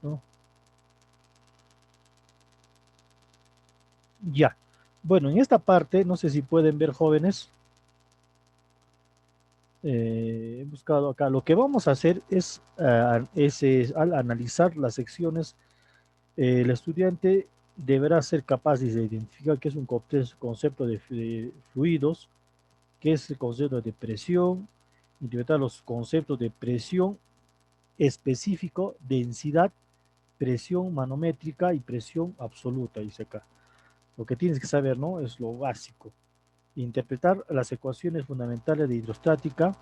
¿no? Ya. Bueno, en esta parte, no sé si pueden ver, jóvenes, he buscado acá. Lo que vamos a hacer es, al analizar las secciones, el estudiante deberá ser capaz de identificar qué es un concepto de fluidos, qué es el concepto de presión, interpretar los conceptos de presión específico, densidad, presión manométrica y presión absoluta, dice acá. Lo que tienes que saber, ¿no? Es lo básico. Interpretar las ecuaciones fundamentales de hidrostática,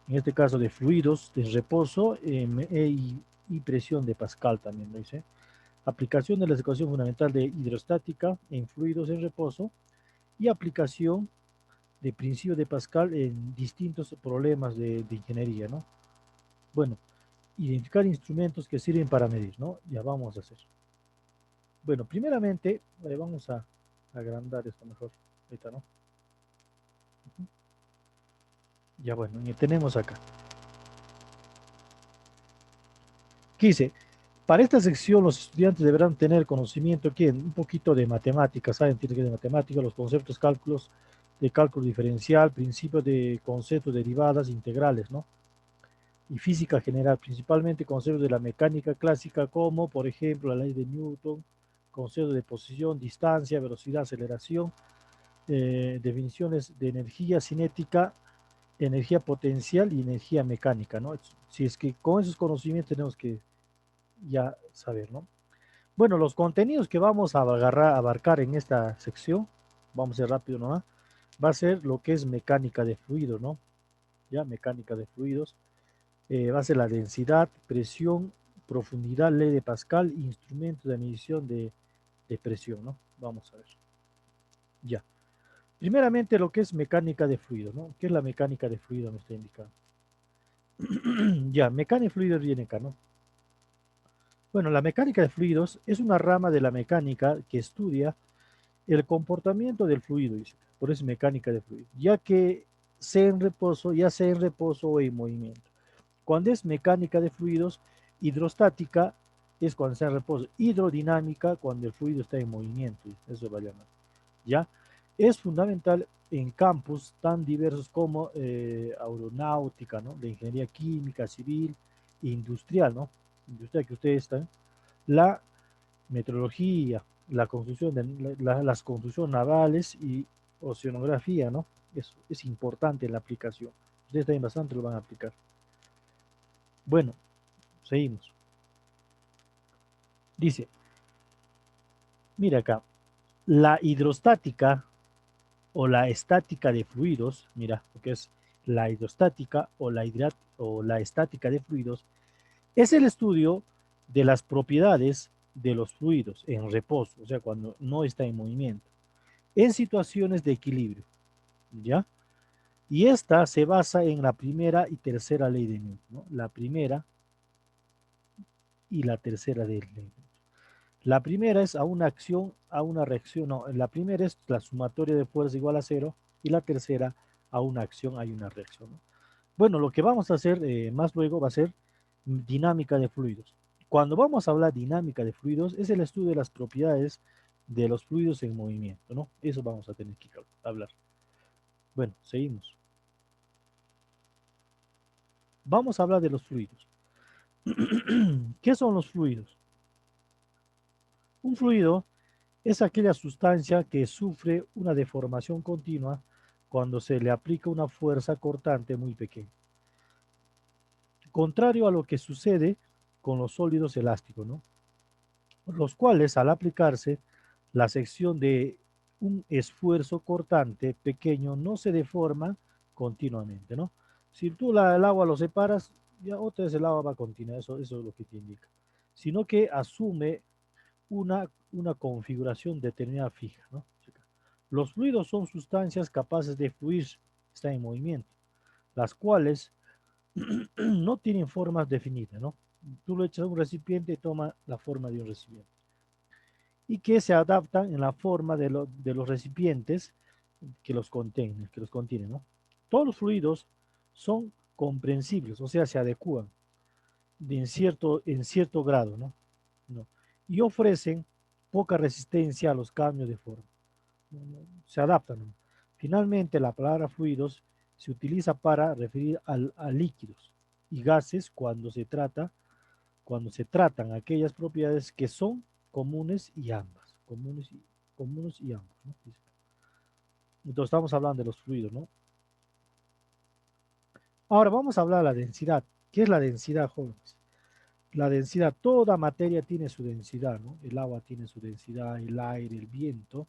en este caso de fluidos de reposo y presión de Pascal también, lo dice. Aplicación de la ecuación fundamental de hidrostática en fluidos en reposo y aplicación de principio de Pascal en distintos problemas de ingeniería, ¿no? Bueno, identificar instrumentos que sirven para medir, ¿no? Ya vamos a hacer. Bueno, primeramente, vamos a agrandar esto mejor. Ahorita, ¿no? Ya bueno, y tenemos acá. ¿Qué dice? Para esta sección los estudiantes deberán tener conocimiento aquí un poquito de matemáticas, ¿saben? Tiene que de matemáticas, los conceptos, cálculos de cálculo diferencial, principios de conceptos derivadas integrales, ¿no? Y física general, principalmente conceptos de la mecánica clásica como, por ejemplo, la ley de Newton, conceptos de posición, distancia, velocidad, aceleración, definiciones de energía cinética, energía potencial y energía mecánica, ¿no? Si es que con esos conocimientos tenemos que ya saber, ¿no? Bueno, los contenidos que vamos a abarcar en esta sección, vamos a ser rápido nomás, va a ser lo que es mecánica de fluidos, ¿no? Ya, mecánica de fluidos, va a ser la densidad, presión, profundidad, ley de Pascal, instrumentos de medición de presión, ¿no? Vamos a ver. Ya. Primeramente, lo que es mecánica de fluidos, ¿no? ¿Qué es la mecánica de fluido? Me está indicando. Ya, mecánica de fluidos viene acá, ¿no? Bueno, la mecánica de fluidos es una rama de la mecánica que estudia el comportamiento del fluido, dice, por eso es mecánica de fluido, ya que sea en reposo, ya sea en reposo o en movimiento. Cuando es mecánica de fluidos, hidrostática es cuando está en reposo, hidrodinámica cuando el fluido está en movimiento, eso va a llamar. ¿Ya? Es fundamental en campos tan diversos como aeronáutica, ¿no? De ingeniería química, civil, industrial, ¿no? Industrial que ustedes están, la meteorología, la construcción las construcciones navales y oceanografía, ¿no? Es importante la aplicación. Ustedes también bastante lo van a aplicar. Bueno, seguimos. Dice, mira acá, la hidrostática o la estática de fluidos, mira, lo que es la hidrostática o la estática de fluidos, es el estudio de las propiedades de los fluidos en reposo, o sea, cuando no está en movimiento, en situaciones de equilibrio, ¿ya? Y esta se basa en la primera y tercera ley de Newton, ¿no? La primera y la tercera ley de Newton. La primera es a una acción, a una reacción, no, la primera es la sumatoria de fuerza igual a cero y la tercera a una acción hay una reacción, ¿no? Bueno, lo que vamos a hacer más luego va a ser dinámica de fluidos. Cuando vamos a hablar dinámica de fluidos, es el estudio de las propiedades de los fluidos en movimiento, ¿no? Eso vamos a tener que hablar. Bueno, seguimos. Vamos a hablar de los fluidos. ¿Qué son los fluidos? Un fluido es aquella sustancia que sufre una deformación continua cuando se le aplica una fuerza cortante muy pequeña. Contrario a lo que sucede con los sólidos elásticos, ¿no? Los cuales al aplicarse la sección de un esfuerzo cortante pequeño no se deforma continuamente, ¿no? Si tú el agua lo separas, ya otra vez el agua va a continuar, eso es lo que te indica, sino que asume una configuración determinada fija, ¿no? Los fluidos son sustancias capaces de fluir, están en movimiento, las cuales no tienen formas definidas, ¿no? Tú lo echas a un recipiente y toma la forma de un recipiente. Y que se adaptan en la forma de los recipientes que los contienen, ¿no? Todos los fluidos son comprensibles, o sea, se adecúan. en cierto grado, ¿no? ¿No? Y ofrecen poca resistencia a los cambios de forma. Se adaptan, ¿no? Finalmente, la palabra fluidos se utiliza para referir a líquidos y gases cuando se tratan aquellas propiedades que son comunes y ambas, comunes y ambos, ¿no? Entonces estamos hablando de los fluidos, ¿no? Ahora vamos a hablar de la densidad. ¿Qué es la densidad, jóvenes? La densidad, toda materia tiene su densidad, ¿no? El agua tiene su densidad, el aire, el viento,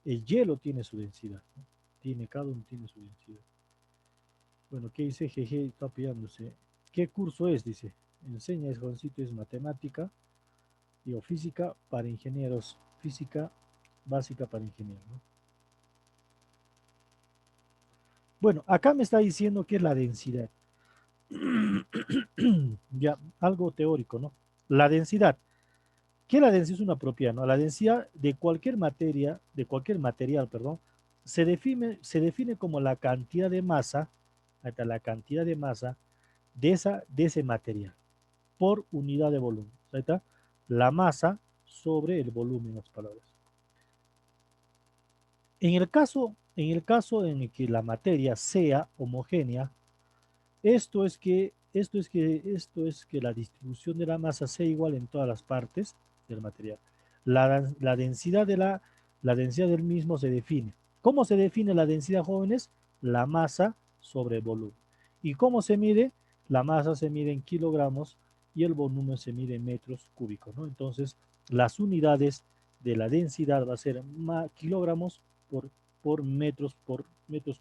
el hielo tiene su densidad, ¿no? Cada uno tiene su densidad. Bueno, ¿qué dice? Jeje, está pillándose. ¿Qué curso es? Dice. Enseña, es jovencito, es matemática, digo, física para ingenieros, física básica para ingenieros, ¿no? Bueno, acá me está diciendo que es la densidad. Ya, algo teórico, ¿no? La densidad. ¿Qué la densidad? Es una propiedad, ¿no? La densidad de cualquier materia, de cualquier material, perdón, se define como la cantidad de masa, ahí está, la cantidad de masa de ese material por unidad de volumen. Ahí está, la masa sobre el volumen, en las palabras. En el que la materia sea homogénea, esto es que la distribución de la masa sea igual en todas las partes del material. La densidad la densidad del mismo se define. ¿Cómo se define la densidad, jóvenes? La masa sobre el volumen. ¿Y cómo se mide? La masa se mide en kilogramos y el volumen se mide en metros cúbicos, ¿no? Entonces, las unidades de la densidad va a ser kilogramos por metros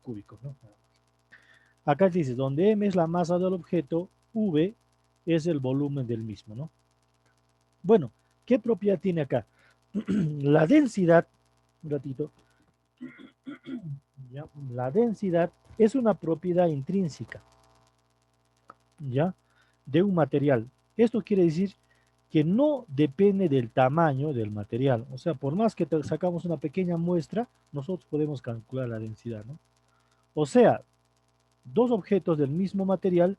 cúbicos, ¿no? Acá dice, donde m es la masa del objeto, v es el volumen del mismo, ¿no? Bueno, ¿qué propiedad tiene acá? La densidad, un ratito, ¿ya? La densidad es una propiedad intrínseca, ¿ya? De un material. Esto quiere decir que no depende del tamaño del material. O sea, por más que sacamos una pequeña muestra, nosotros podemos calcular la densidad, ¿no? O sea, dos objetos del mismo material,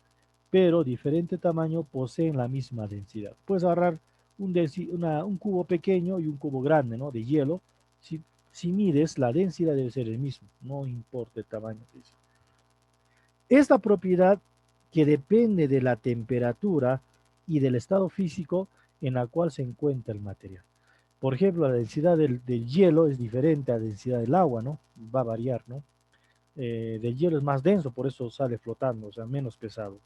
pero diferente tamaño, poseen la misma densidad. Puedes agarrar un cubo pequeño y un cubo grande, ¿no? De hielo. Si, si mides, la densidad debe ser el mismo, no importa el tamaño. Esta propiedad que depende de la temperatura y del estado físico en la cual se encuentra el material. Por ejemplo, la densidad del hielo es diferente a la densidad del agua, ¿no? Va a variar, ¿no? Del hielo es más denso, por eso sale flotando, o sea, menos pesado.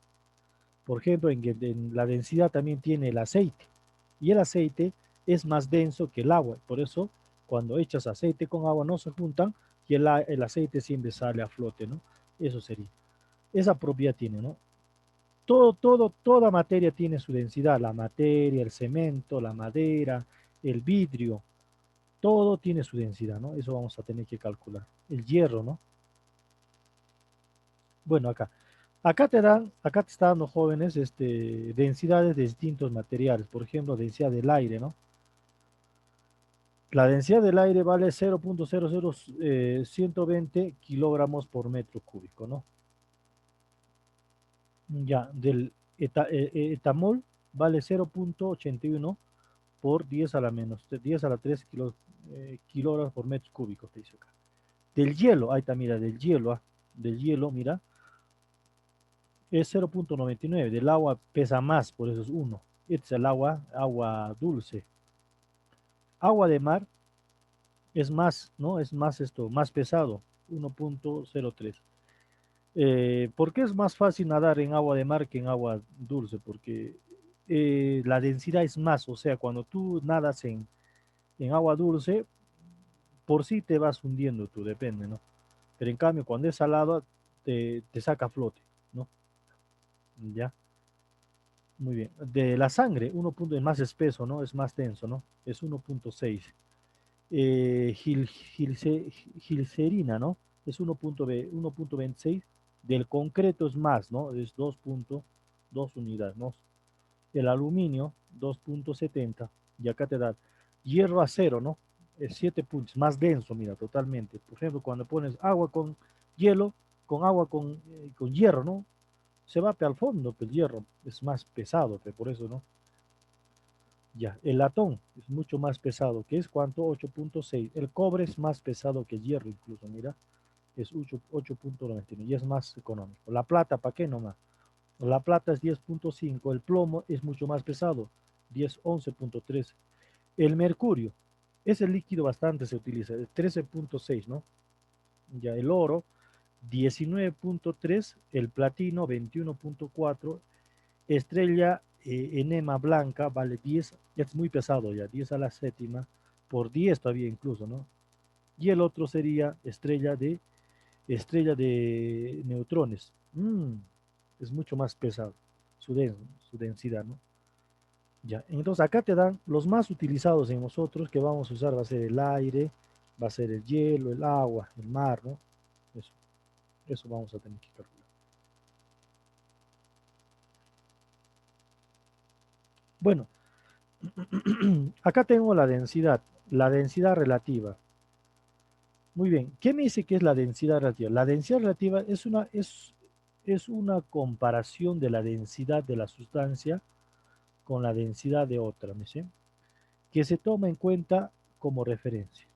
Por ejemplo, en la densidad también tiene el aceite, y el aceite es más denso que el agua, por eso cuando echas aceite con agua no se juntan y el aceite siempre sale a flote, ¿no? Eso sería. Esa propiedad tiene, ¿no? Toda materia tiene su densidad, la materia, el cemento, la madera, el vidrio, todo tiene su densidad, ¿no? Eso vamos a tener que calcular. El hierro, ¿no? Bueno, acá te está dando, jóvenes, densidades de distintos materiales. Por ejemplo, densidad del aire, ¿no? La densidad del aire vale 0.00120 kilogramos por metro cúbico, ¿no? Ya, etamol vale 0.81 por 10 a la menos, 10 a la 3 kilogramos por metro cúbico, te dice acá. Del hielo, ahí está, mira, del hielo, mira, es 0.99. Del agua pesa más, por eso es 1. Este es el agua dulce. Agua de mar es más, ¿no? Es más más pesado, 1.03. ¿Por qué es más fácil nadar en agua de mar que en agua dulce? Porque la densidad es más, o sea, cuando tú nadas en agua dulce, por sí te vas hundiendo tú, depende, ¿no? Pero en cambio, cuando es salado, te saca a flote, ¿no? ¿Ya? Muy bien. De la sangre, es más espeso, ¿no? Es más denso, ¿no? Es 1.6. Gilcerina, ¿no? Es 1.26. Del concreto es más, ¿no? Es 2.2 unidades, ¿no? El aluminio, 2.70. Y acá te da hierro acero, ¿no? Es 7 puntos, más denso, mira, totalmente. Por ejemplo, cuando pones agua con hielo, con agua con hierro, ¿no? se va al fondo, el hierro es más pesado, por eso, ¿no? Ya, el latón es mucho más pesado, que es cuánto, 8.6. El cobre es más pesado que el hierro incluso, mira, es 8.99 y es más económico. La plata, ¿para qué nomás? La plata es 10.5, el plomo es mucho más pesado, 11.3. El mercurio, ese líquido bastante se utiliza, 13.6, ¿no? Ya el oro, 19.3, el platino, 21.4, estrella enema blanca vale 10, ya es muy pesado ya, 10 a la séptima, por 10 todavía incluso, ¿no? Y el otro sería estrella de neutrones. Es mucho más pesado, su, su densidad, ¿no? Ya, entonces acá te dan los más utilizados en nosotros que vamos a usar, va a ser el aire, va a ser el hielo, el agua, el mar, ¿no? Eso, eso vamos a tener que calcular. Bueno, acá tengo la densidad relativa. Muy bien, ¿qué me dice que es la densidad relativa? La densidad relativa es una comparación de la densidad de la sustancia con la densidad de otra, ¿me dice? Que se toma en cuenta como referencia.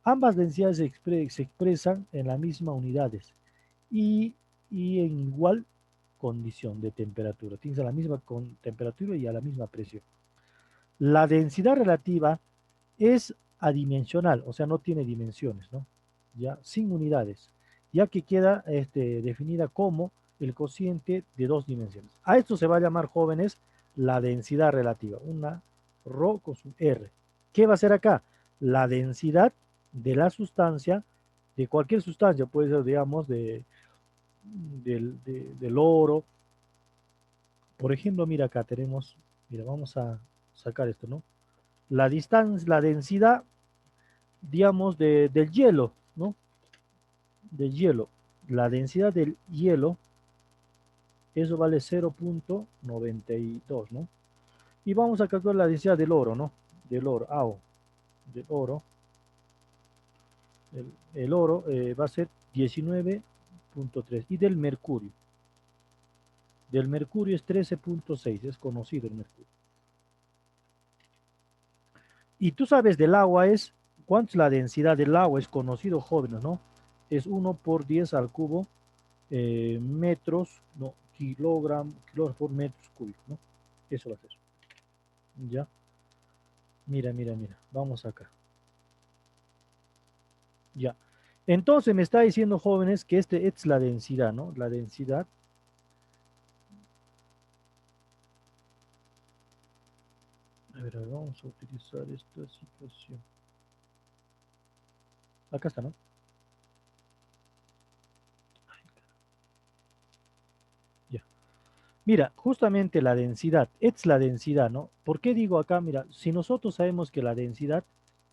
Ambas densidades se expresan en las mismas unidades y, y en igual condición de temperatura. Tienes a la misma temperatura y a la misma presión. La densidad relativa es adimensional, o sea, no tiene dimensiones, ¿no? Ya, sin unidades, ya que queda definida como el cociente de dos dimensiones. A esto se va a llamar, jóvenes, la densidad relativa, una ρ con su R. ¿Qué va a ser acá? La densidad de la sustancia, de cualquier sustancia, puede ser, digamos, del oro. Por ejemplo, mira acá tenemos, mira, vamos a sacar esto, ¿no? La distancia, la densidad, digamos, del hielo, ¿no? Del hielo. La densidad del hielo, eso vale 0.92, ¿no? Y vamos a calcular la densidad del oro, ¿no? Del oro, del oro. El oro va a ser 19.3. Y del mercurio. Del mercurio es 13.6, es conocido el mercurio. Y tú sabes del agua es, ¿cuánto es la densidad del agua? Es conocido, jóvenes, ¿no? Es 1 por 10 al cubo metros, no, kilogramos por metros cúbicos, ¿no? Eso va a ser. Ya, mira, mira, mira, vamos acá. Ya. Entonces me está diciendo, jóvenes, que este es la densidad, ¿no? La densidad. A ver, vamos a utilizar esta situación. Acá está, ¿no? Ya. Mira, justamente la densidad, es la densidad, ¿no? ¿Por qué digo acá? Mira, si nosotros sabemos que la densidad,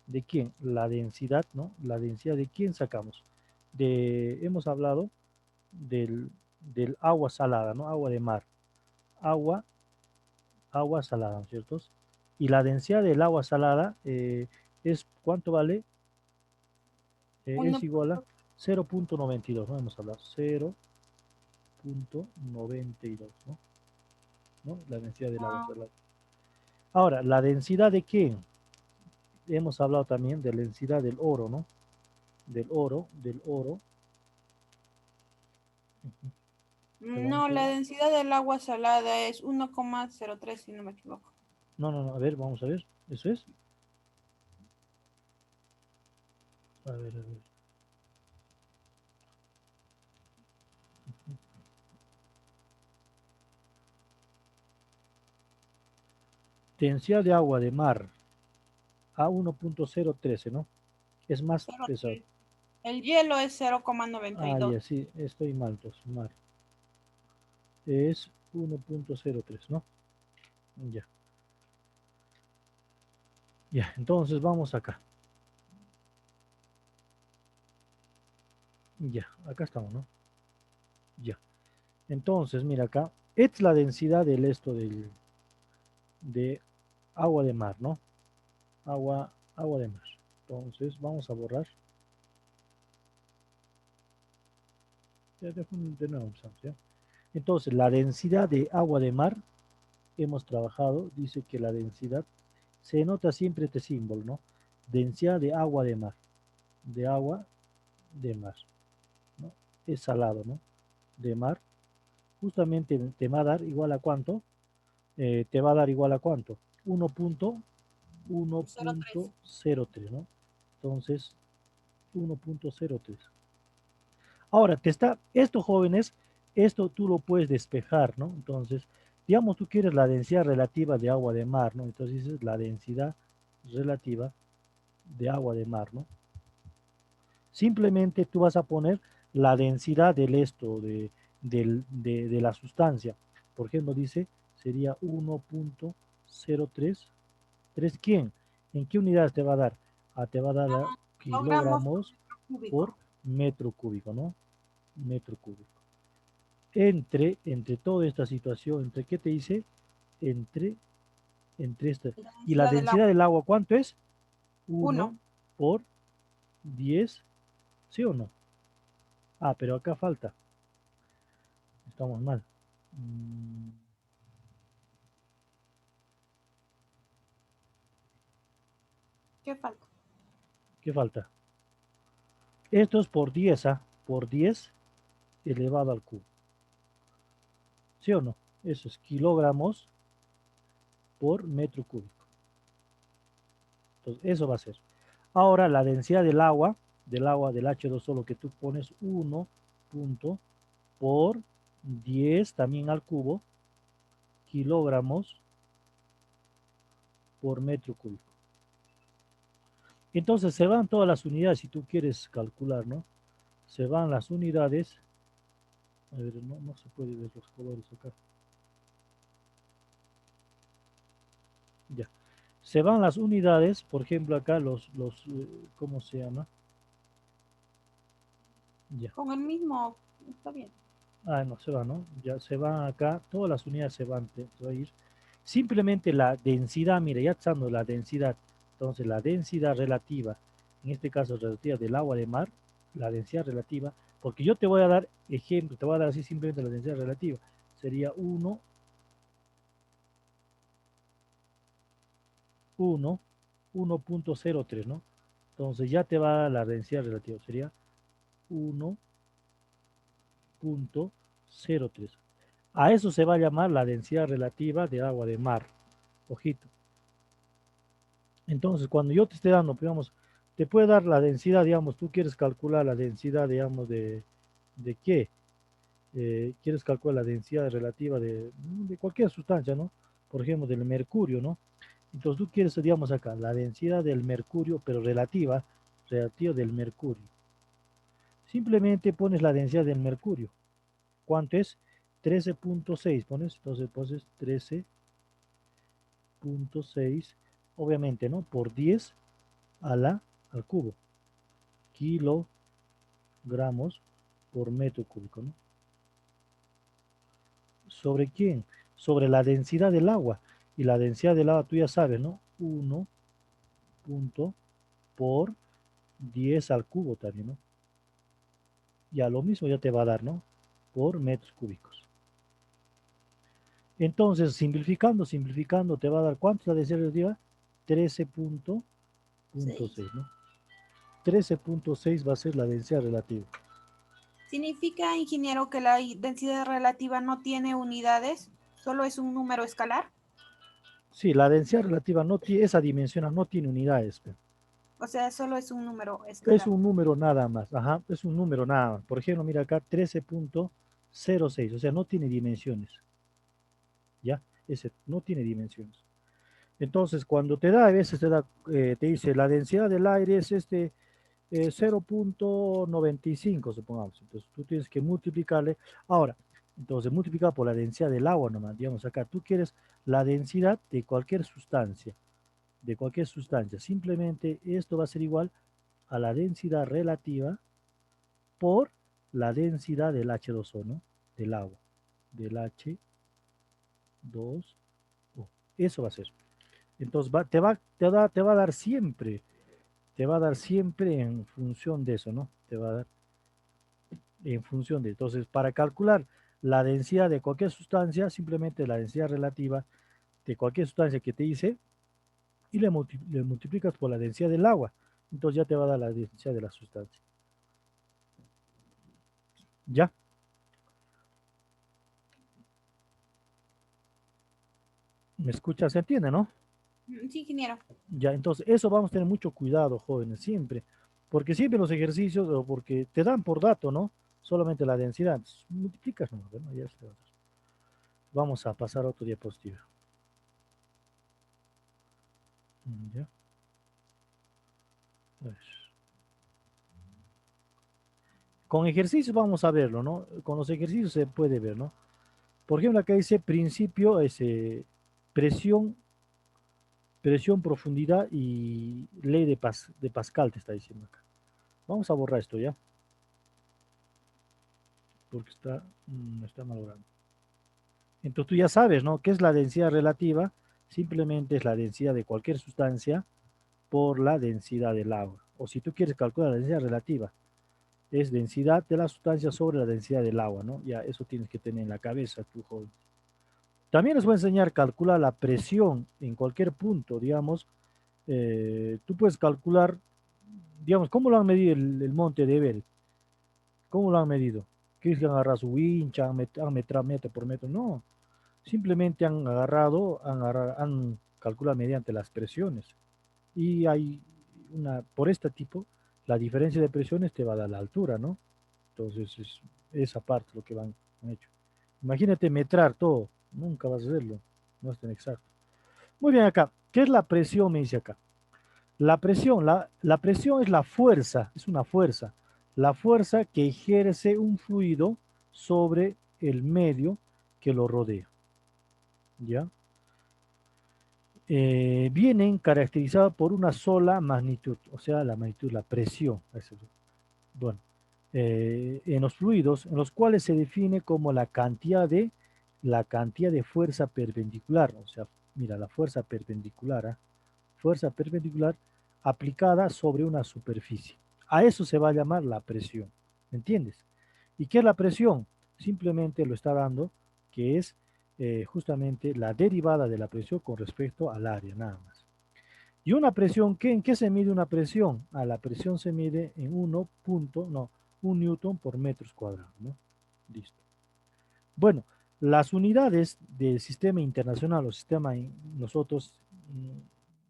¿de quién? La densidad, ¿no? La densidad de quién sacamos. Hemos hablado del agua salada, ¿no? Agua de mar. Agua, agua salada, ¿no es cierto? Y la densidad del agua salada es, ¿cuánto vale? Es Uno, igual a 0.92, ¿no? Hemos hablado, 0.92, ¿no? ¿No? La densidad del agua ah, salada. Ahora, ¿la densidad de qué? Hemos hablado también de la densidad del oro, ¿no? Del oro. no, la densidad del agua salada es 1,03 si no me equivoco. No, no, no, a ver, vamos a ver. ¿Eso es? A ver, a ver. Densidad de agua de mar a 1.013, ¿no? Es más pesado. 0,3. El hielo es cero coma noventa y Ah, ya, dos. sí, estoy mal, entonces, mar. Es 1.03, ¿no? Ya, ya, entonces vamos acá. Ya, acá estamos, ¿no? Ya. Entonces, mira acá, es la densidad del esto de agua de mar, ¿no? Agua de mar. Entonces, vamos a borrar. Ya dejo de nuevo, ¿ya? Entonces, la densidad de agua de mar, hemos trabajado, dice que la densidad, se nota siempre este símbolo, ¿no? Densidad de agua de agua de mar, ¿no? Es salado, ¿no? De mar, justamente te va a dar igual a cuánto, te va a dar igual a cuánto, 0,3. 1.03, ¿no? Entonces, 1.03. Ahora, esto jóvenes, esto tú lo puedes despejar, ¿no? Entonces, digamos, tú quieres la densidad relativa de agua de mar, ¿no? Entonces dices la densidad relativa de agua de mar, ¿no? Simplemente tú vas a poner la densidad del esto, de la sustancia. Por ejemplo, dice, sería 1.03. ¿3 quién? ¿En qué unidades te va a dar? Te va a dar Kilogramos por kilogramos metro cúbico. por metro cúbico, ¿no? Metro cúbico. Entre toda esta situación, ¿entre qué te dice? Entre, entre esta. La ¿Y la densidad del densidad agua. del agua cuánto es? 1 1. por 10, ¿sí o no? Pero acá falta. Estamos mal. ¿Qué falta? ¿Qué falta? Esto es por 10, por 10 elevado al cubo. ¿Sí o no? Eso es kilogramos por metro cúbico. Entonces, eso va a ser. Ahora, la densidad del agua del H2O, lo que tú pones 1 punto por 10 también al cubo, kilogramos por metro cúbico. Entonces, se van todas las unidades, si tú quieres calcular, ¿no? Se van las unidades. A ver, no se puede ver los colores acá. Ya. Se van las unidades, por ejemplo, acá ¿cómo se llama? Ya. Con el mismo, está bien. No, se va, ¿no? Ya se van acá, todas las unidades se van, se va a ir. Simplemente la densidad, mire, ya está dando la densidad. Entonces, la densidad relativa, en este caso relativa del agua de mar, la densidad relativa, porque yo te voy a dar ejemplo, te voy a dar así simplemente la densidad relativa. Sería 1.03, ¿no? Entonces ya te va a dar la densidad relativa, sería 1.03. A eso se va a llamar la densidad relativa de agua de mar. Ojito. Entonces, cuando yo te esté dando, digamos, te puede dar la densidad, digamos, tú quieres calcular la densidad, digamos, ¿de qué? Quieres calcular la densidad relativa de cualquier sustancia, ¿no? Por ejemplo, del mercurio, ¿no? Entonces tú quieres, digamos acá, la densidad del mercurio, pero relativa del mercurio. Simplemente pones la densidad del mercurio. ¿Cuánto es? 13.6, pones, entonces pones 13.6, obviamente, ¿no? Por 10 al cubo. Kilogramos por metro cúbico, ¿no? ¿Sobre quién? Sobre la densidad del agua. Y la densidad del agua tú ya sabes, ¿no? 1 punto por 10 al cubo también, ¿no? Ya lo mismo ya te va a dar, ¿no? Por metros cúbicos. Entonces, simplificando, te va a dar, ¿cuánto es la densidad relativa? 13.6, ¿no? 13.6 va a ser la densidad relativa. ¿Significa, ingeniero, que la densidad relativa no tiene unidades? ¿Solo es un número escalar? Sí, la densidad relativa no tiene, esa dimensión no tiene unidades. O sea, solo es un número Es escalar. un número nada más, es un número nada más. Por ejemplo, mira acá, 13.06, o sea, no tiene dimensiones, ¿ya? Ese no tiene dimensiones. Entonces, cuando te da, a veces te dice, la densidad del aire es 0.95, supongamos. Entonces, tú tienes que multiplicarle. Ahora, entonces, multiplicar por la densidad del agua nomás, digamos acá, tú quieres la densidad de cualquier sustancia, Simplemente esto va a ser igual a la densidad relativa por la densidad del H2O, ¿no? Del agua, del H2O. Eso va a ser. Entonces te va a dar siempre, en función de eso, ¿no? Te va a dar en función de. Entonces, para calcular la densidad de cualquier sustancia, simplemente la densidad relativa de cualquier sustancia que te dice, y le multiplicas por la densidad del agua. Entonces ya te va a dar la densidad de la sustancia. ¿Ya? ¿Me escuchas? ¿Se entiende, no? Sí, ingeniero. Ya, entonces eso vamos a tener mucho cuidado, jóvenes, siempre. Porque siempre los ejercicios, o porque te dan por dato, ¿no? Solamente la densidad. Entonces, multiplicas, ¿no? Bueno, ya está. Vamos a pasar a otro diapositiva. ¿Ya? Pues, con ejercicios vamos a verlo, ¿no? Con los ejercicios se puede ver, ¿no? Por ejemplo, acá dice principio, presión, presión, profundidad y ley de Pascal, te está diciendo acá. Vamos a borrar esto ya, porque está malogrado. Entonces tú ya sabes, ¿no? ¿Qué es la densidad relativa? Simplemente es la densidad de cualquier sustancia por la densidad del agua. O si tú quieres calcular la densidad relativa, es densidad de la sustancia sobre la densidad del agua, ¿no? Ya eso tienes que tener en la cabeza, tú joven. También les voy a enseñar a calcular la presión en cualquier punto, digamos. Tú puedes calcular, digamos, ¿cómo lo han medido el monte de Everest? ¿Cómo lo han medido? ¿Qué es que han agarrado su winch, han metrado metro por metro? No, simplemente han calculado mediante las presiones. Y hay por este tipo, la diferencia de presiones te va a dar la altura, ¿no? Entonces, es esa parte lo que han hecho. Imagínate metrar todo, nunca vas a hacerlo, no es tan exacto. Muy bien acá, ¿qué es la presión? Me dice acá. La presión es la fuerza, es una fuerza, la fuerza que ejerce un fluido sobre el medio que lo rodea, ¿ya? Vienen caracterizados por una sola magnitud, o sea, la magnitud, la presión. Bueno, en los fluidos, en los cuales se define como la cantidad de fuerza perpendicular, o sea, mira, la fuerza perpendicular, ¿ah? Fuerza perpendicular aplicada sobre una superficie. A eso se va a llamar la presión, ¿me entiendes? ¿Y qué es la presión? Simplemente lo está dando, que es justamente la derivada de la presión con respecto al área, nada más. Y una presión, ¿en qué se mide una presión? La presión se mide en 1 newton por metros cuadrados, ¿no? Listo. Bueno, las unidades del sistema internacional o sistema nosotros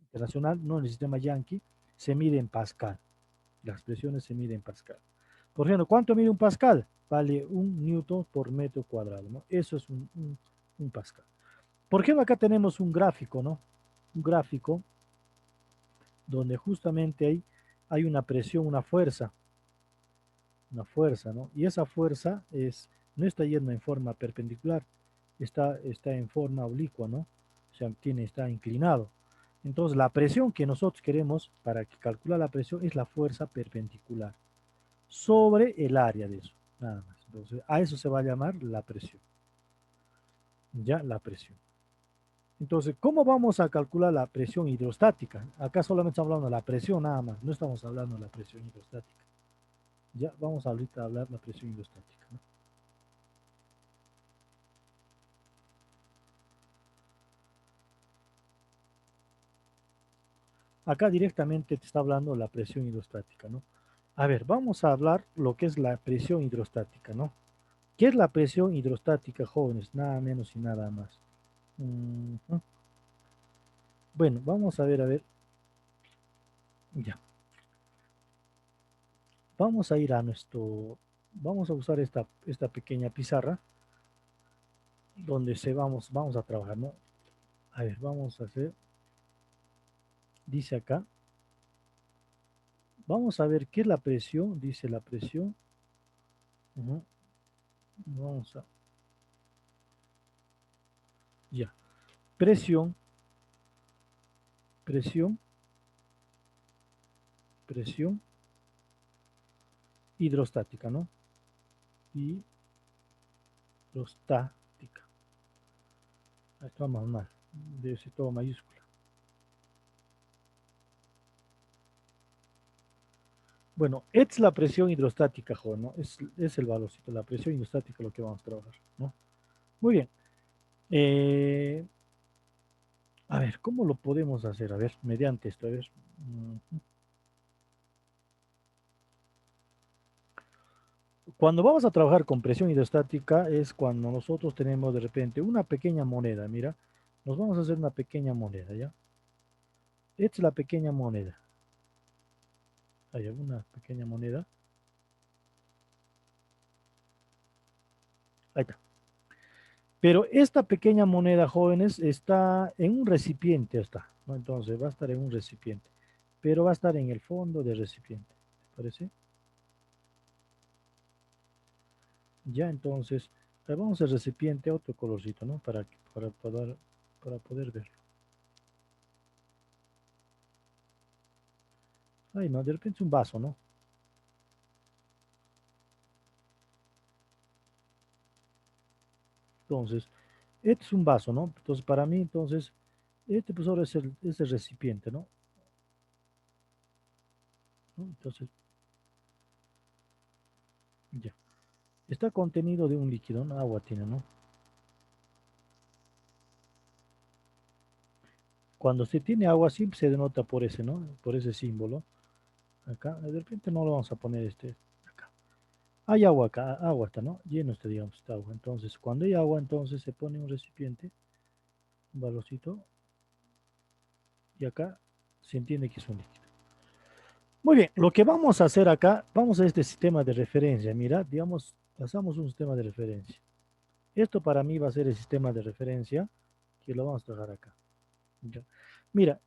internacional, no en el sistema Yankee, se mide en Pascal. Las presiones se miden en Pascal. Por ejemplo, ¿cuánto mide un Pascal? Vale 1 newton por metro cuadrado, ¿no? Eso es un Pascal. Por ejemplo, acá tenemos un gráfico, ¿no? Un gráfico donde justamente hay una presión, una fuerza, ¿no? Y esa fuerza no está yendo en forma perpendicular, está en forma oblicua, ¿no? O sea, está inclinado. Entonces, la presión que nosotros queremos para que calcular la presión es la fuerza perpendicular sobre el área de eso, nada más. Entonces, a eso se va a llamar la presión. Ya, la presión. Entonces, ¿cómo vamos a calcular la presión hidrostática? Acá solamente estamos hablando de la presión nada más, no estamos hablando de la presión hidrostática. Ya vamos ahorita a hablar de la presión hidrostática, ¿no? Acá directamente te está hablando de la presión hidrostática, ¿no? A ver, vamos a hablar lo que es la presión hidrostática, ¿no? ¿Qué es la presión hidrostática, jóvenes? Nada menos y nada más. Ujú. Bueno, vamos a ver, ya. Vamos a ir a vamos a usar esta pequeña pizarra donde vamos a trabajar, ¿no? A ver, vamos a hacer, dice acá, vamos a ver qué es la presión, dice la presión. Ujú. Vamos a, ya, presión, presión, presión hidrostática, ¿no? Hidrostática. Ahí estamos mal, debe ser todo mayúscula. Bueno, es la presión hidrostática, joven, ¿no? Es el valorcito, la presión hidrostática lo que vamos a trabajar, ¿no? Muy bien. Eh, a ver, ¿cómo lo podemos hacer? A ver, mediante esto, a ver. Cuando vamos a trabajar con presión hidrostática es cuando nosotros tenemos de repente una pequeña moneda, mira, nos vamos a hacer una pequeña moneda, ¿ya? Esta es la pequeña moneda. Hay una pequeña moneda. Ahí está. Pero esta pequeña moneda, jóvenes, está en un recipiente, está, ¿no? Entonces va a estar en un recipiente, pero va a estar en el fondo del recipiente, ¿te parece? Ya, entonces, vamos al recipiente, otro colorcito, ¿no? Para poder verlo. Ay, no, de repente es un vaso, ¿no? Entonces, este es un vaso, ¿no? Entonces, para mí, entonces, este pues ahora es el recipiente, ¿no? ¿No? Entonces, ya. Está contenido de un líquido, ¿no? Agua tiene, ¿no? Cuando se tiene agua siempre se denota por ese, ¿no? Por ese símbolo. Acá, de repente no lo vamos a poner acá. Hay agua acá, agua está, ¿no? Lleno está, digamos, está agua. Entonces, cuando hay agua, entonces se pone un recipiente, un valorcito, y acá se entiende que es un líquido. Muy bien, lo que vamos a hacer acá, vamos a este sistema de referencia. Mira, digamos, pasamos un sistema de referencia. Esto para mí va a ser el sistema de referencia que lo vamos a trabajar acá. ¿Ya? Mira,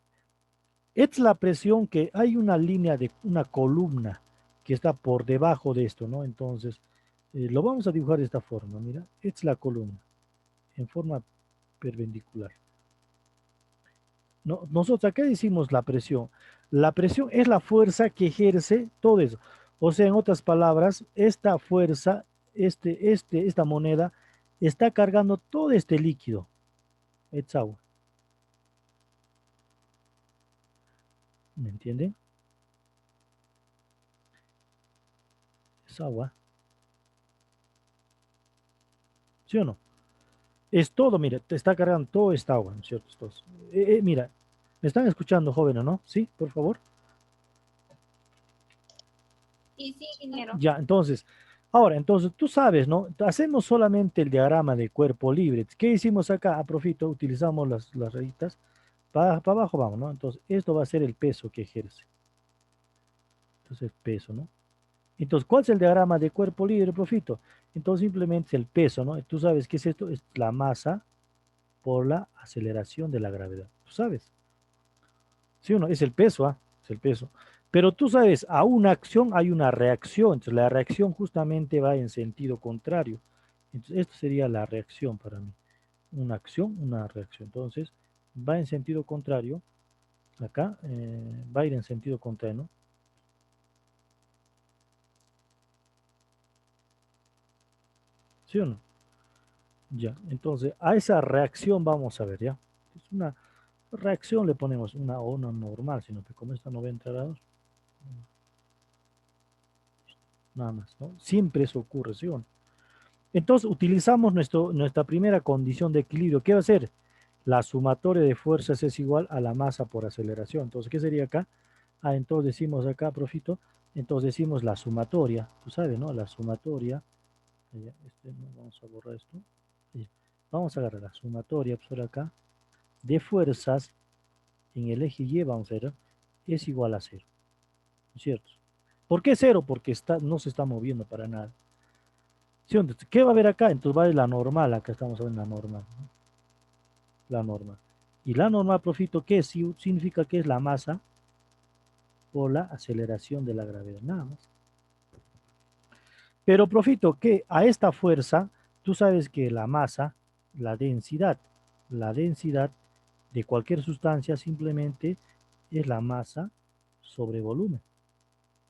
es la presión que hay una línea de una columna que está por debajo de esto, ¿no? Entonces, lo vamos a dibujar de esta forma, mira, es la columna en forma perpendicular. No, nosotros acá decimos la presión. La presión es la fuerza que ejerce todo eso. O sea, en otras palabras, esta fuerza, esta moneda, está cargando todo este líquido. Es agua. ¿Me entienden? Es agua. ¿Sí o no? Es todo, mira, te está cargando todo esta agua, ¿no es cierto? Mira, ¿me están escuchando, jóvenes, no? Sí, por favor. Sí, sí, ingeniero. Ya, entonces, ahora, entonces tú sabes, ¿no? Hacemos solamente el diagrama de cuerpo libre. ¿Qué hicimos acá? A profito, utilizamos las rayitas. Para abajo vamos, ¿no? Entonces, esto va a ser el peso que ejerce. Entonces, peso, ¿no? Entonces, ¿cuál es el diagrama de cuerpo libre, profito? Entonces, simplemente es el peso, ¿no? Tú sabes qué es esto, es la masa por la aceleración de la gravedad. ¿Tú sabes? ¿Sí o no? Es el peso, ¿ah? Es el peso. Pero tú sabes, a una acción hay una reacción. Entonces, la reacción justamente va en sentido contrario. Entonces, esto sería la reacción para mí. Una acción, una reacción. Entonces, va en sentido contrario. Acá va a ir en sentido contrario, ¿no? ¿Sí o no? Ya. Entonces, a esa reacción vamos a ver, ¿ya? Es una reacción, le ponemos una o no normal, sino que como está 90 grados, nada más, ¿no? Siempre eso ocurre, ¿sí o no? Entonces utilizamos nuestra primera condición de equilibrio. ¿Qué va a ser? La sumatoria de fuerzas es igual a la masa por aceleración. Entonces, ¿qué sería acá? Ah, entonces decimos acá, profito, entonces decimos la sumatoria, tú sabes, ¿no? La sumatoria, vamos a borrar esto. Vamos a agarrar la sumatoria, pues ahora acá, de fuerzas en el eje Y, vamos a ver, es igual a cero, ¿no es cierto? ¿Por qué cero? Porque no se está moviendo para nada. ¿Sí? Entonces, ¿qué va a haber acá? Entonces va a haber la normal, acá estamos hablando de la normal, ¿no? La normal. Y la normal, profito, ¿qué significa que es la masa por la aceleración de la gravedad? Nada más. Pero, profito, que a esta fuerza, tú sabes que la masa, la densidad de cualquier sustancia simplemente es la masa sobre volumen.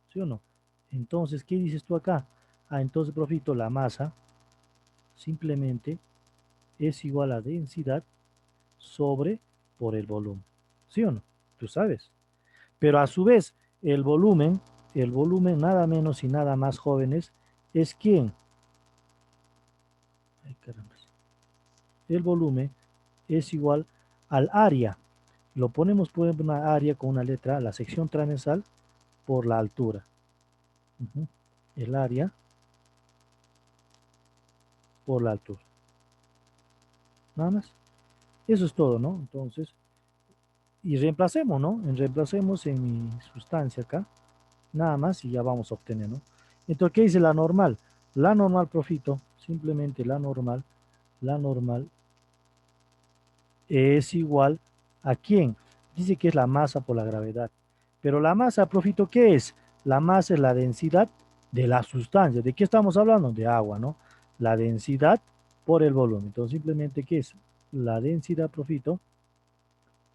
¿Sí o no? Entonces, ¿qué dices tú acá? Ah, entonces, profito, la masa simplemente es igual a densidad sobre por el volumen. ¿Sí o no? Tú sabes. Pero a su vez, el volumen el volumen nada menos y nada más, jóvenes, es ¿quién? Ay, caramba. El volumen es igual al área. Lo ponemos por ejemplo una área con una letra, la sección transversal por la altura. El área por la altura. Nada más. Eso es todo, ¿no? Entonces, y reemplacemos, ¿no? Reemplacemos en mi sustancia acá. Nada más y ya vamos a obtener, ¿no? Entonces, ¿qué dice la normal? La normal, profito, simplemente la normal es igual a ¿quién? Dice que es la masa por la gravedad. Pero la masa, profito, ¿qué es? La masa es la densidad de la sustancia. ¿De qué estamos hablando? De agua, ¿no? La densidad por el volumen. Entonces, simplemente, ¿qué es? La densidad, profito,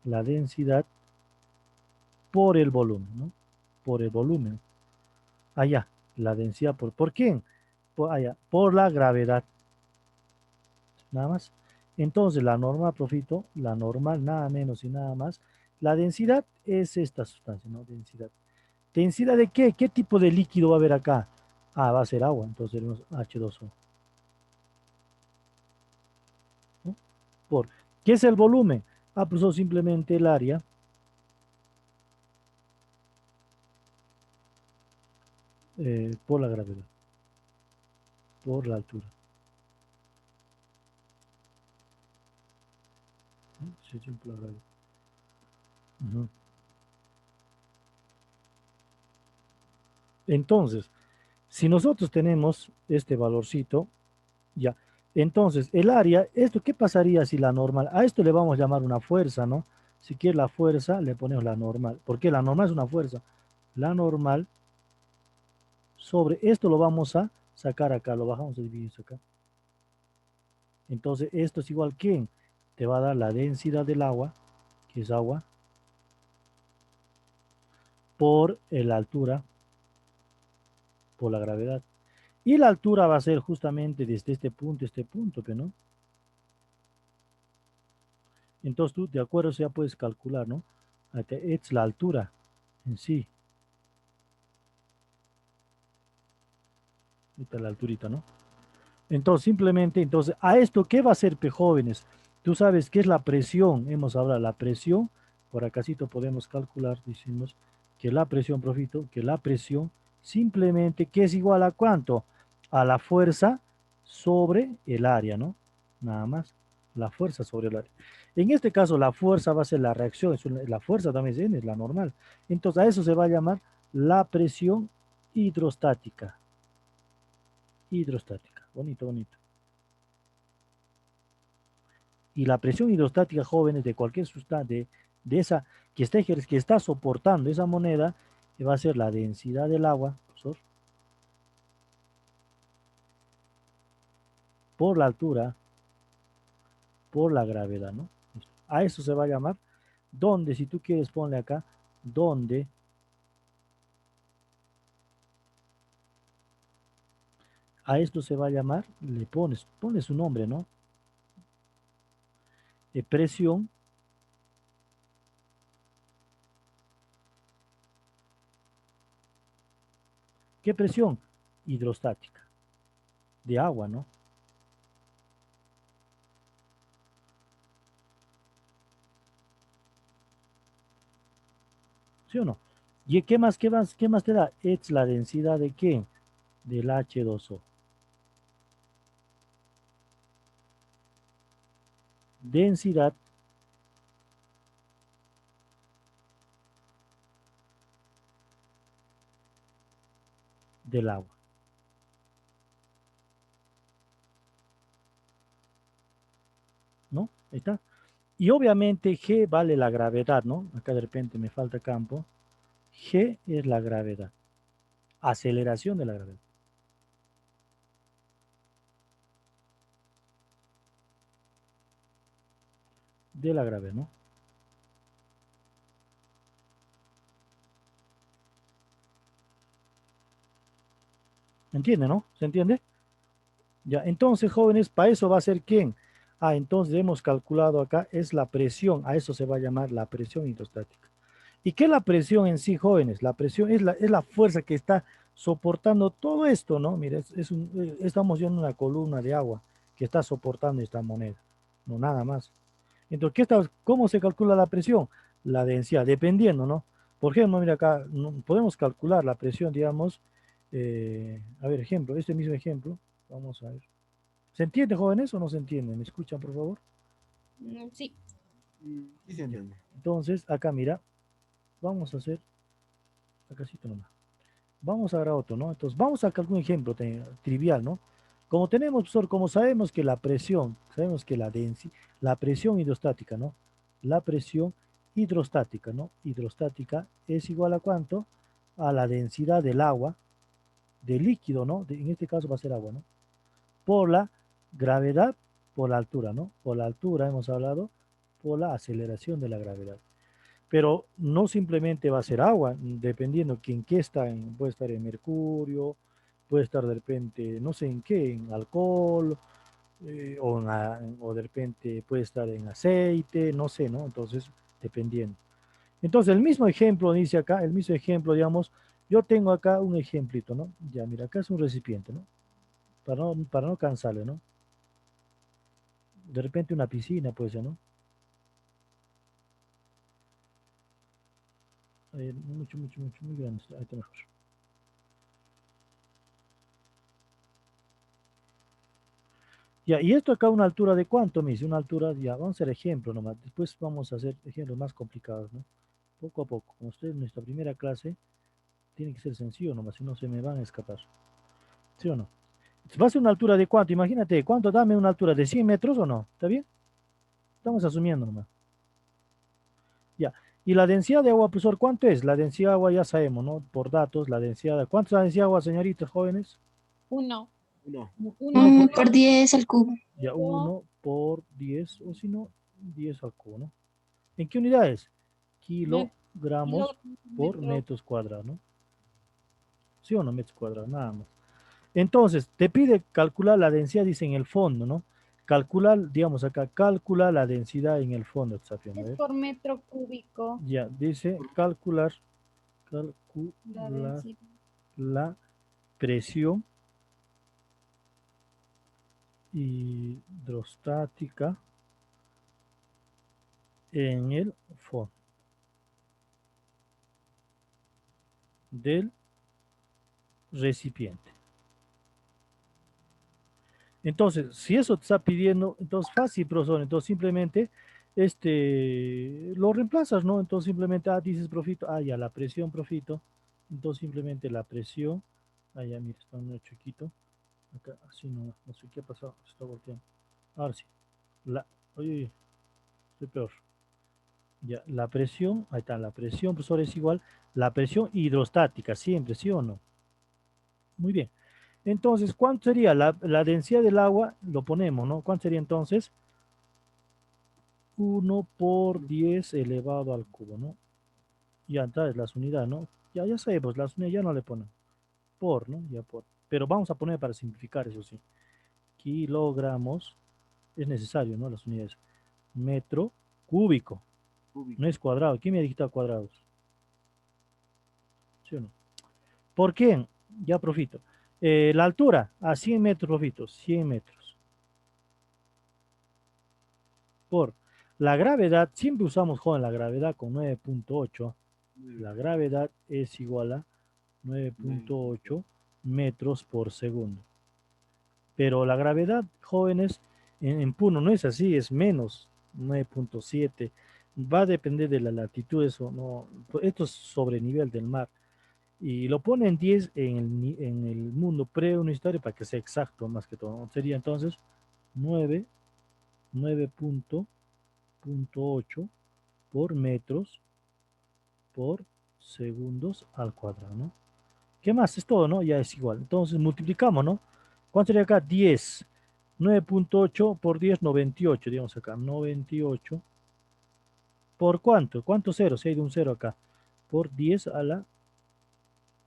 la densidad por el volumen, ¿no? Por el volumen. Allá, la densidad ¿por quién? Por allá, por la gravedad. Nada más. Entonces, la normal, profito, la normal, nada menos y nada más. La densidad es esta sustancia, ¿no? Densidad. ¿Densidad de qué? ¿Qué tipo de líquido va a haber acá? Ah, va a ser agua, entonces tenemos H2O. ¿No? ¿Qué es el volumen? Ah, pues eso simplemente el área por la gravedad, por la altura. ¿No? Sí, sí, por la gravedad. Ujú. Entonces, si nosotros tenemos este valorcito, ya, entonces el área, ¿esto qué pasaría si la normal? A esto le vamos a llamar una fuerza, ¿no? Si quiere la fuerza, le ponemos la normal. ¿Por qué? La normal es una fuerza. La normal sobre esto lo vamos a sacar acá, lo bajamos a dividir acá. Entonces, esto es igual que te va a dar la densidad del agua, que es agua, por la altura, por la gravedad. Y la altura va a ser justamente desde este punto, ¿no? Entonces tú, de acuerdo, ya puedes calcular, ¿no? Es la altura en sí. Esta es la alturita, ¿no? Entonces, simplemente, entonces, a esto, ¿qué va a ser, jóvenes? Tú sabes qué es la presión. Hemos hablado de la presión. Por acácito podemos calcular, decimos, que la presión, profito, que la presión simplemente, ¿qué es igual a cuánto? A la fuerza sobre el área, ¿no? Nada más. La fuerza sobre el área. En este caso, la fuerza va a ser la reacción. La fuerza también es la normal. Entonces, a eso se va a llamar la presión hidrostática. Hidrostática. Bonito, bonito. Y la presión hidrostática, jóvenes, de cualquier sustancia, de esa que está soportando esa moneda, va a ser la densidad del agua, profesor, por la altura, por la gravedad, ¿no? A eso se va a llamar, donde, si tú quieres, ponle acá, donde a esto se va a llamar, le pones su nombre, ¿no? Presión. ¿Qué presión? Hidrostática, de agua, ¿no? ¿Sí o no? ¿Y qué más te da? Es la densidad de qué? Del H2O. Densidad del agua, ¿no? Ahí está. Y obviamente G vale la gravedad, ¿no? Acá de repente me falta campo. G es la gravedad. Aceleración de la gravedad. De la gravedad, ¿no? ¿Entiende, no? ¿Se entiende? Ya, entonces, jóvenes, para eso va a ser ¿quién? Entonces hemos calculado acá, es la presión. A eso se va a llamar la presión hidrostática. ¿Y qué es la presión en sí, jóvenes? La presión es la fuerza que está soportando todo esto, ¿no? Mira, estamos viendo una columna de agua que está soportando esta moneda, no nada más. Entonces, ¿cómo se calcula la presión? La densidad, dependiendo, ¿no? Por ejemplo, mira acá, podemos calcular la presión, digamos, a ver, ejemplo, este mismo ejemplo, vamos a ver. ¿Se entiende, jóvenes, o no se entiende? ¿Me escuchan, por favor? Sí. Sí se entiende. Entonces, acá, mira, vamos a hacer, acá sí nomás. Vamos a ver otro, ¿no? Entonces, vamos a calcular un ejemplo trivial, ¿no? Como tenemos, profesor, como sabemos que la presión, sabemos que la presión hidrostática, ¿no? La presión hidrostática, ¿no? Hidrostática es igual a ¿cuánto? A la densidad del agua, del líquido, ¿no? En este caso va a ser agua, ¿no? Por la gravedad, por la altura, ¿no? Por la altura hemos hablado, por la aceleración de la gravedad. Pero no simplemente va a ser agua, dependiendo en qué está, puede estar en mercurio, puede estar de repente, no sé en qué, en alcohol, o de repente puede estar en aceite, no sé, ¿no? Entonces, dependiendo. Entonces, el mismo ejemplo dice acá, el mismo ejemplo, digamos, yo tengo acá un ejemplito, ¿no? Ya, mira, acá es un recipiente, ¿no? Para no cansarle, ¿no? De repente una piscina puede ser, ¿no? Mucho, muy grande. Ahí está mejor. Ya, y esto acá una altura de cuánto, me dice, una altura, ya, vamos a hacer ejemplos nomás, después vamos a hacer ejemplos más complicados, ¿no? Poco a poco, como ustedes en nuestra primera clase, tiene que ser sencillo nomás, si no se me van a escapar, ¿sí o no? Va a ser una altura de cuánto, imagínate, ¿cuánto? Dame una altura de 100 metros o no, ¿está bien? Estamos asumiendo nomás, ya. Y la densidad de agua, profesor, ¿cuánto es? La densidad de agua ya sabemos, ¿no? Por datos, la densidad, ¿cuánto es la densidad de agua, señoritas jóvenes? 1. Uno. 1 por 10 al cubo. Ya, 1 por 10, o si no, 10 al cubo, ¿no? ¿En qué unidades? Kilogramos por metros cuadrados, ¿no? ¿Sí o no? Metros cuadrados, nada más. Entonces, te pide calcular la densidad, dice en el fondo, ¿no? Calcular, digamos acá, calcula la densidad en el fondo, Xafián, a Es ver. por metro cúbico. Ya, dice calcular La la densidad. presión hidrostática en el fondo del recipiente. Entonces, si eso te está pidiendo, entonces fácil, profesor, entonces simplemente lo reemplazas, ¿no? Entonces simplemente, dices profito, ya la presión profito, entonces simplemente la presión, ya mira, está muy chiquito, acá, así no sé qué ha pasado, se está volteando, ahora sí, oye, estoy peor, ya, la presión, ahí está, la presión, profesor, es igual, la presión hidrostática, siempre, ¿sí o no? Muy bien. Entonces, ¿cuánto sería la densidad del agua? Lo ponemos, ¿no? ¿Cuánto sería entonces? 1 por 10 elevado al cubo, ¿no? Ya entonces las unidades, ¿no? Ya sabemos, las unidades ya no le ponen por, ¿no? Ya por. Pero vamos a poner para simplificar, eso sí. Kilogramos, es necesario, ¿no? Las unidades. Metro cúbico, no es cuadrado. ¿Quién me ha dictado cuadrados? ¿Sí o no? ¿Por qué? Ya profito. La altura, a 100 metros profito, 100 metros. Por la gravedad, siempre usamos, joven, la gravedad con 9.8. La gravedad es igual a 9.8 metros por segundo. Pero la gravedad, jóvenes, en Puno no es así, es menos 9.7. Va a depender de la latitud, eso no, esto es sobre nivel del mar. Y lo pone en 10 en el mundo preuniversitario para que sea exacto más que todo. Sería entonces 9.8 por metros por segundos al cuadrado, ¿no? ¿Qué más? Es todo, ¿no? Ya es igual. Entonces multiplicamos, ¿no? ¿Cuánto sería acá? 10. 9.8 por 10, 98, digamos acá. 98. ¿Por cuánto? ¿Cuántos ceros? Si hay de un cero acá. Por 10 a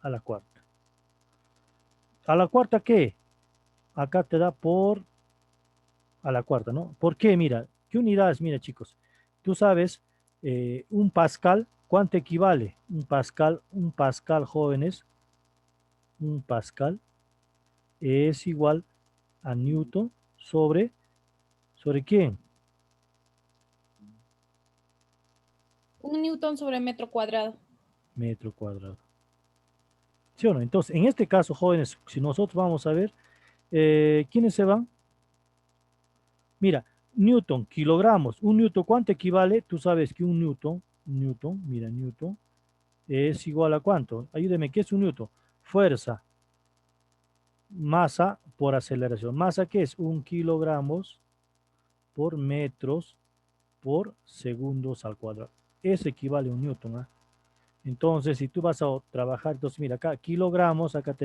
la cuarta. ¿A la cuarta qué? Acá te da por a la cuarta, ¿no? ¿Por qué? Mira, ¿qué unidades? Mira, chicos. Tú sabes, un pascal, ¿cuánto equivale? Un pascal, jóvenes, un pascal es igual a Newton ¿sobre quién? Un newton sobre metro cuadrado. Metro cuadrado. ¿Sí o no? Entonces, en este caso, jóvenes, si nosotros vamos a ver, ¿quiénes se van? Mira, Newton, kilogramos. Un Newton, ¿cuánto equivale? Tú sabes que un Newton, mira, Newton, es igual a ¿cuánto? Ayúdeme, ¿qué es un Newton? Fuerza, masa por aceleración. ¿Masa qué es? 1 kilogramos por metros por segundos al cuadrado. Eso equivale a un Newton, ¿ah? Entonces, si tú vas a trabajar, entonces mira acá, kilogramos, acá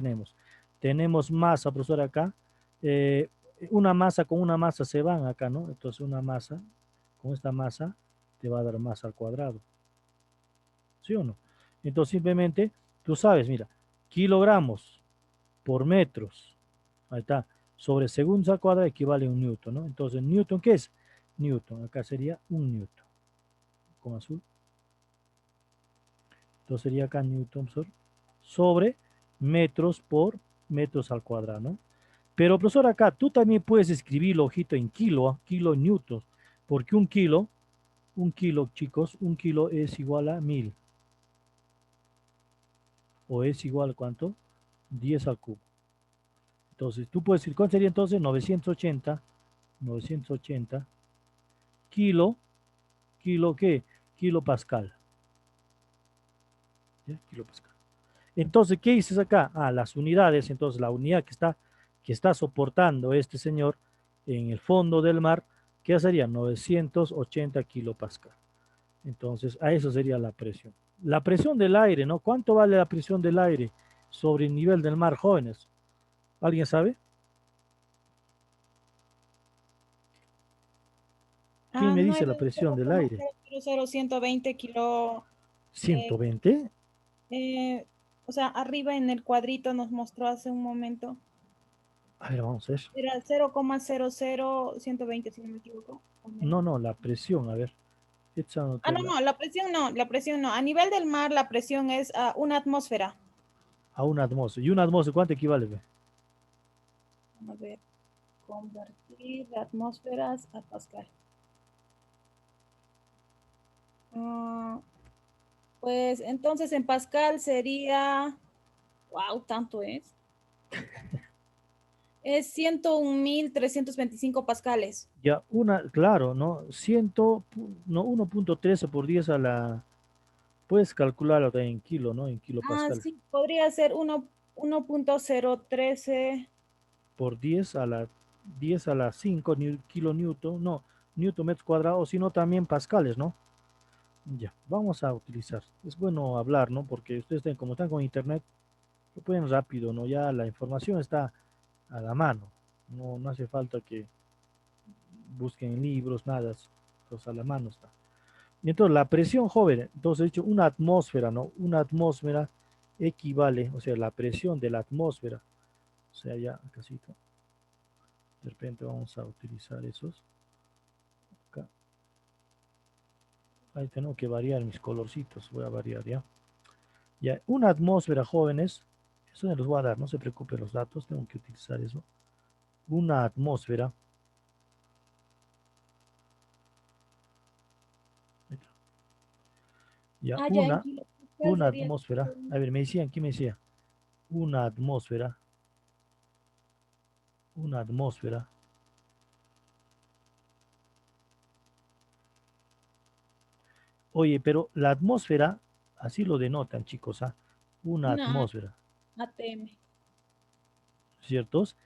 tenemos masa, profesor, acá, eh, una masa con una masa se van acá, ¿no? Entonces una masa, con esta masa, te va a dar masa al cuadrado, ¿sí o no? Entonces simplemente, tú sabes, mira, kilogramos por metros, ahí está, sobre segundos al cuadrado equivale a un newton, ¿no? Entonces, newton, ¿qué es? Newton, acá sería un newton, con azul. Entonces sería acá newton sobre metros por metros al cuadrado, ¿no? Pero profesor, acá tú también puedes escribirlo, ojito, en kilo, kilo newton, porque un kilo, chicos, un kilo es igual a 1000, o es igual a ¿cuánto? 10 al cubo. Entonces, tú puedes decir, ¿cuánto sería entonces? 980 kilo, ¿qué? Kilo pascal. ¿Ya? Kilo pascal. Entonces, ¿qué dices acá? Ah, las unidades, entonces la unidad que está soportando este señor en el fondo del mar, ¿qué sería? 980 kilopascal. Entonces, a eso sería la presión. La presión del aire, ¿no? ¿Cuánto vale la presión del aire sobre el nivel del mar, jóvenes? ¿Alguien sabe? ¿Quién Ah, me no, dice es la presión del aire? 0,00120 kilo. eh, 120. eh, o sea, arriba en el cuadrito nos mostró hace un momento. A ver, vamos a ver. Era 0,00120 si no me equivoco. O menos. No, no, la presión, a ver. Esta Ah, no, nota no, la presión no, la presión no. A nivel del mar, la presión es una atmósfera. a una atmósfera. ¿Y una atmósfera cuánto equivale? Ve? Vamos a ver, convertir de atmósferas a Pascal. Ah, pues entonces en Pascal sería, wow, tanto es. Es 101.325 pascales. Ya, claro, ¿no? 100, no, 1.13 por 10 a la, puedes calcularlo también en kilo, ¿no? En Ah, kilopascal. sí, podría ser 1.013. Por 10 a la 5 kilonewton, no, newton metros cuadrados, sino también pascales, ¿no? Ya, vamos a utilizar. Es bueno hablar, ¿no? Porque ustedes, como están con internet, lo pueden rápido, ¿no? Ya la información está a la mano. No, no hace falta que busquen libros, nada. Entonces a la mano está. Y entonces la presión, joven, entonces he dicho una atmósfera, ¿no? Una atmósfera equivale, o sea, la presión de la atmósfera, o sea, ya casito. De repente vamos a utilizar esos. Acá. Ahí tengo que variar mis colorcitos, voy a variar ya. Ya, una atmósfera, jóvenes, eso me los voy a dar, no se preocupen los datos, tengo que utilizar eso. Una atmósfera. Ya, Ah, ya en una, kilopascal una sería. atmósfera. A ver, me decían, ¿qué me decía? Una atmósfera. Una atmósfera. Oye, pero la atmósfera, así lo denotan, chicos, ¿ah? Una Una atmósfera, ATM. ¿ciertos?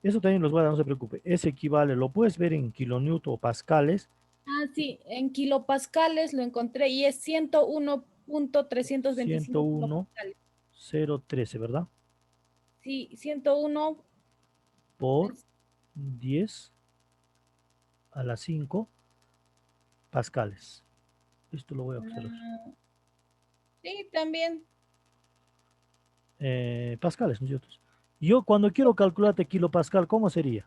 Eso también los voy a dar, no se preocupe. Es equivale, lo puedes ver en kilonewton o pascales, Ah, sí, en kilopascales lo encontré y es 101.325 kilopascales. 101,013, ¿verdad? Sí, 101. Por 10 a la 5 pascales. Esto lo voy a observar. Sí, también. Pascales, ¿no es cierto? Yo cuando quiero calcularte kilopascal, ¿cómo sería?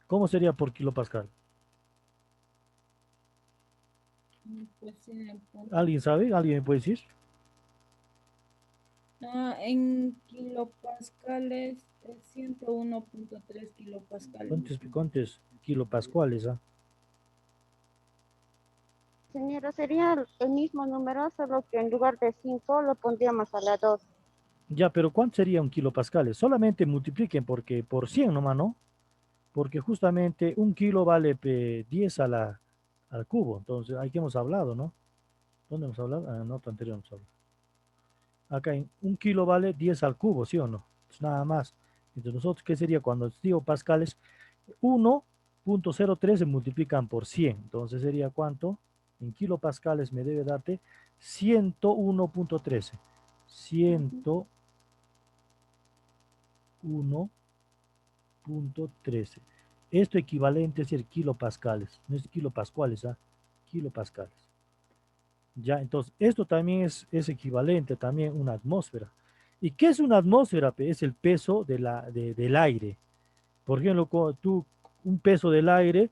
¿Cómo sería por kilopascal? Pues en el punto. ¿Alguien sabe? ¿Alguien me puede decir? En kilopascales es 101.3 kilopascales. ¿Cuántos kilopascuales? Señora, sería el mismo número, solo que en lugar de 5 lo pondríamos a la 2. Ya, pero ¿cuánto sería un kilopascales? Solamente multipliquen porque por 100 nomás, ¿no? Porque justamente un kilo vale 10 al cubo. Entonces, ahí que hemos hablado, ¿no? ¿Dónde hemos hablado? Ah, nota anterior hemos hablado. Acá un kilo vale 10 al cubo, ¿sí o no? Pues nada más. Entonces, nosotros, ¿qué sería cuando digo pascales? 1.03 se multiplican por 100. Entonces, ¿sería cuánto? En kilopascales me debe darte 101.13. 101.13. Esto equivalente a ser kilopascales. No es kilopascuales, ¿ah? Kilopascales. Ya, entonces, esto también es equivalente también a una atmósfera. ¿Y qué es una atmósfera? Es el peso del aire. Por ejemplo, un peso del aire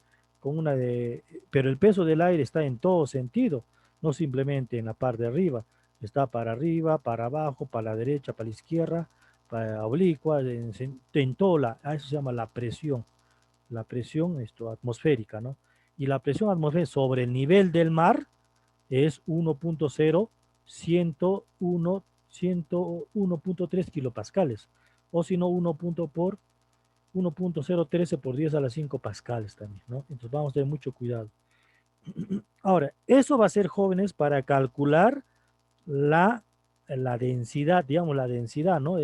pero el peso del aire está en todo sentido, no simplemente en la parte de arriba, para abajo, para la derecha, para la izquierda, para oblicua, en todo a eso se llama la presión atmosférica, ¿no? Y la presión atmosférica sobre el nivel del mar es 1.3 kilopascales, o si no, 1.013 por 10 a las 5 pascales también, ¿no? Entonces vamos a tener mucho cuidado. Ahora, eso va a ser, jóvenes, para calcular la densidad, digamos, la densidad, ¿no?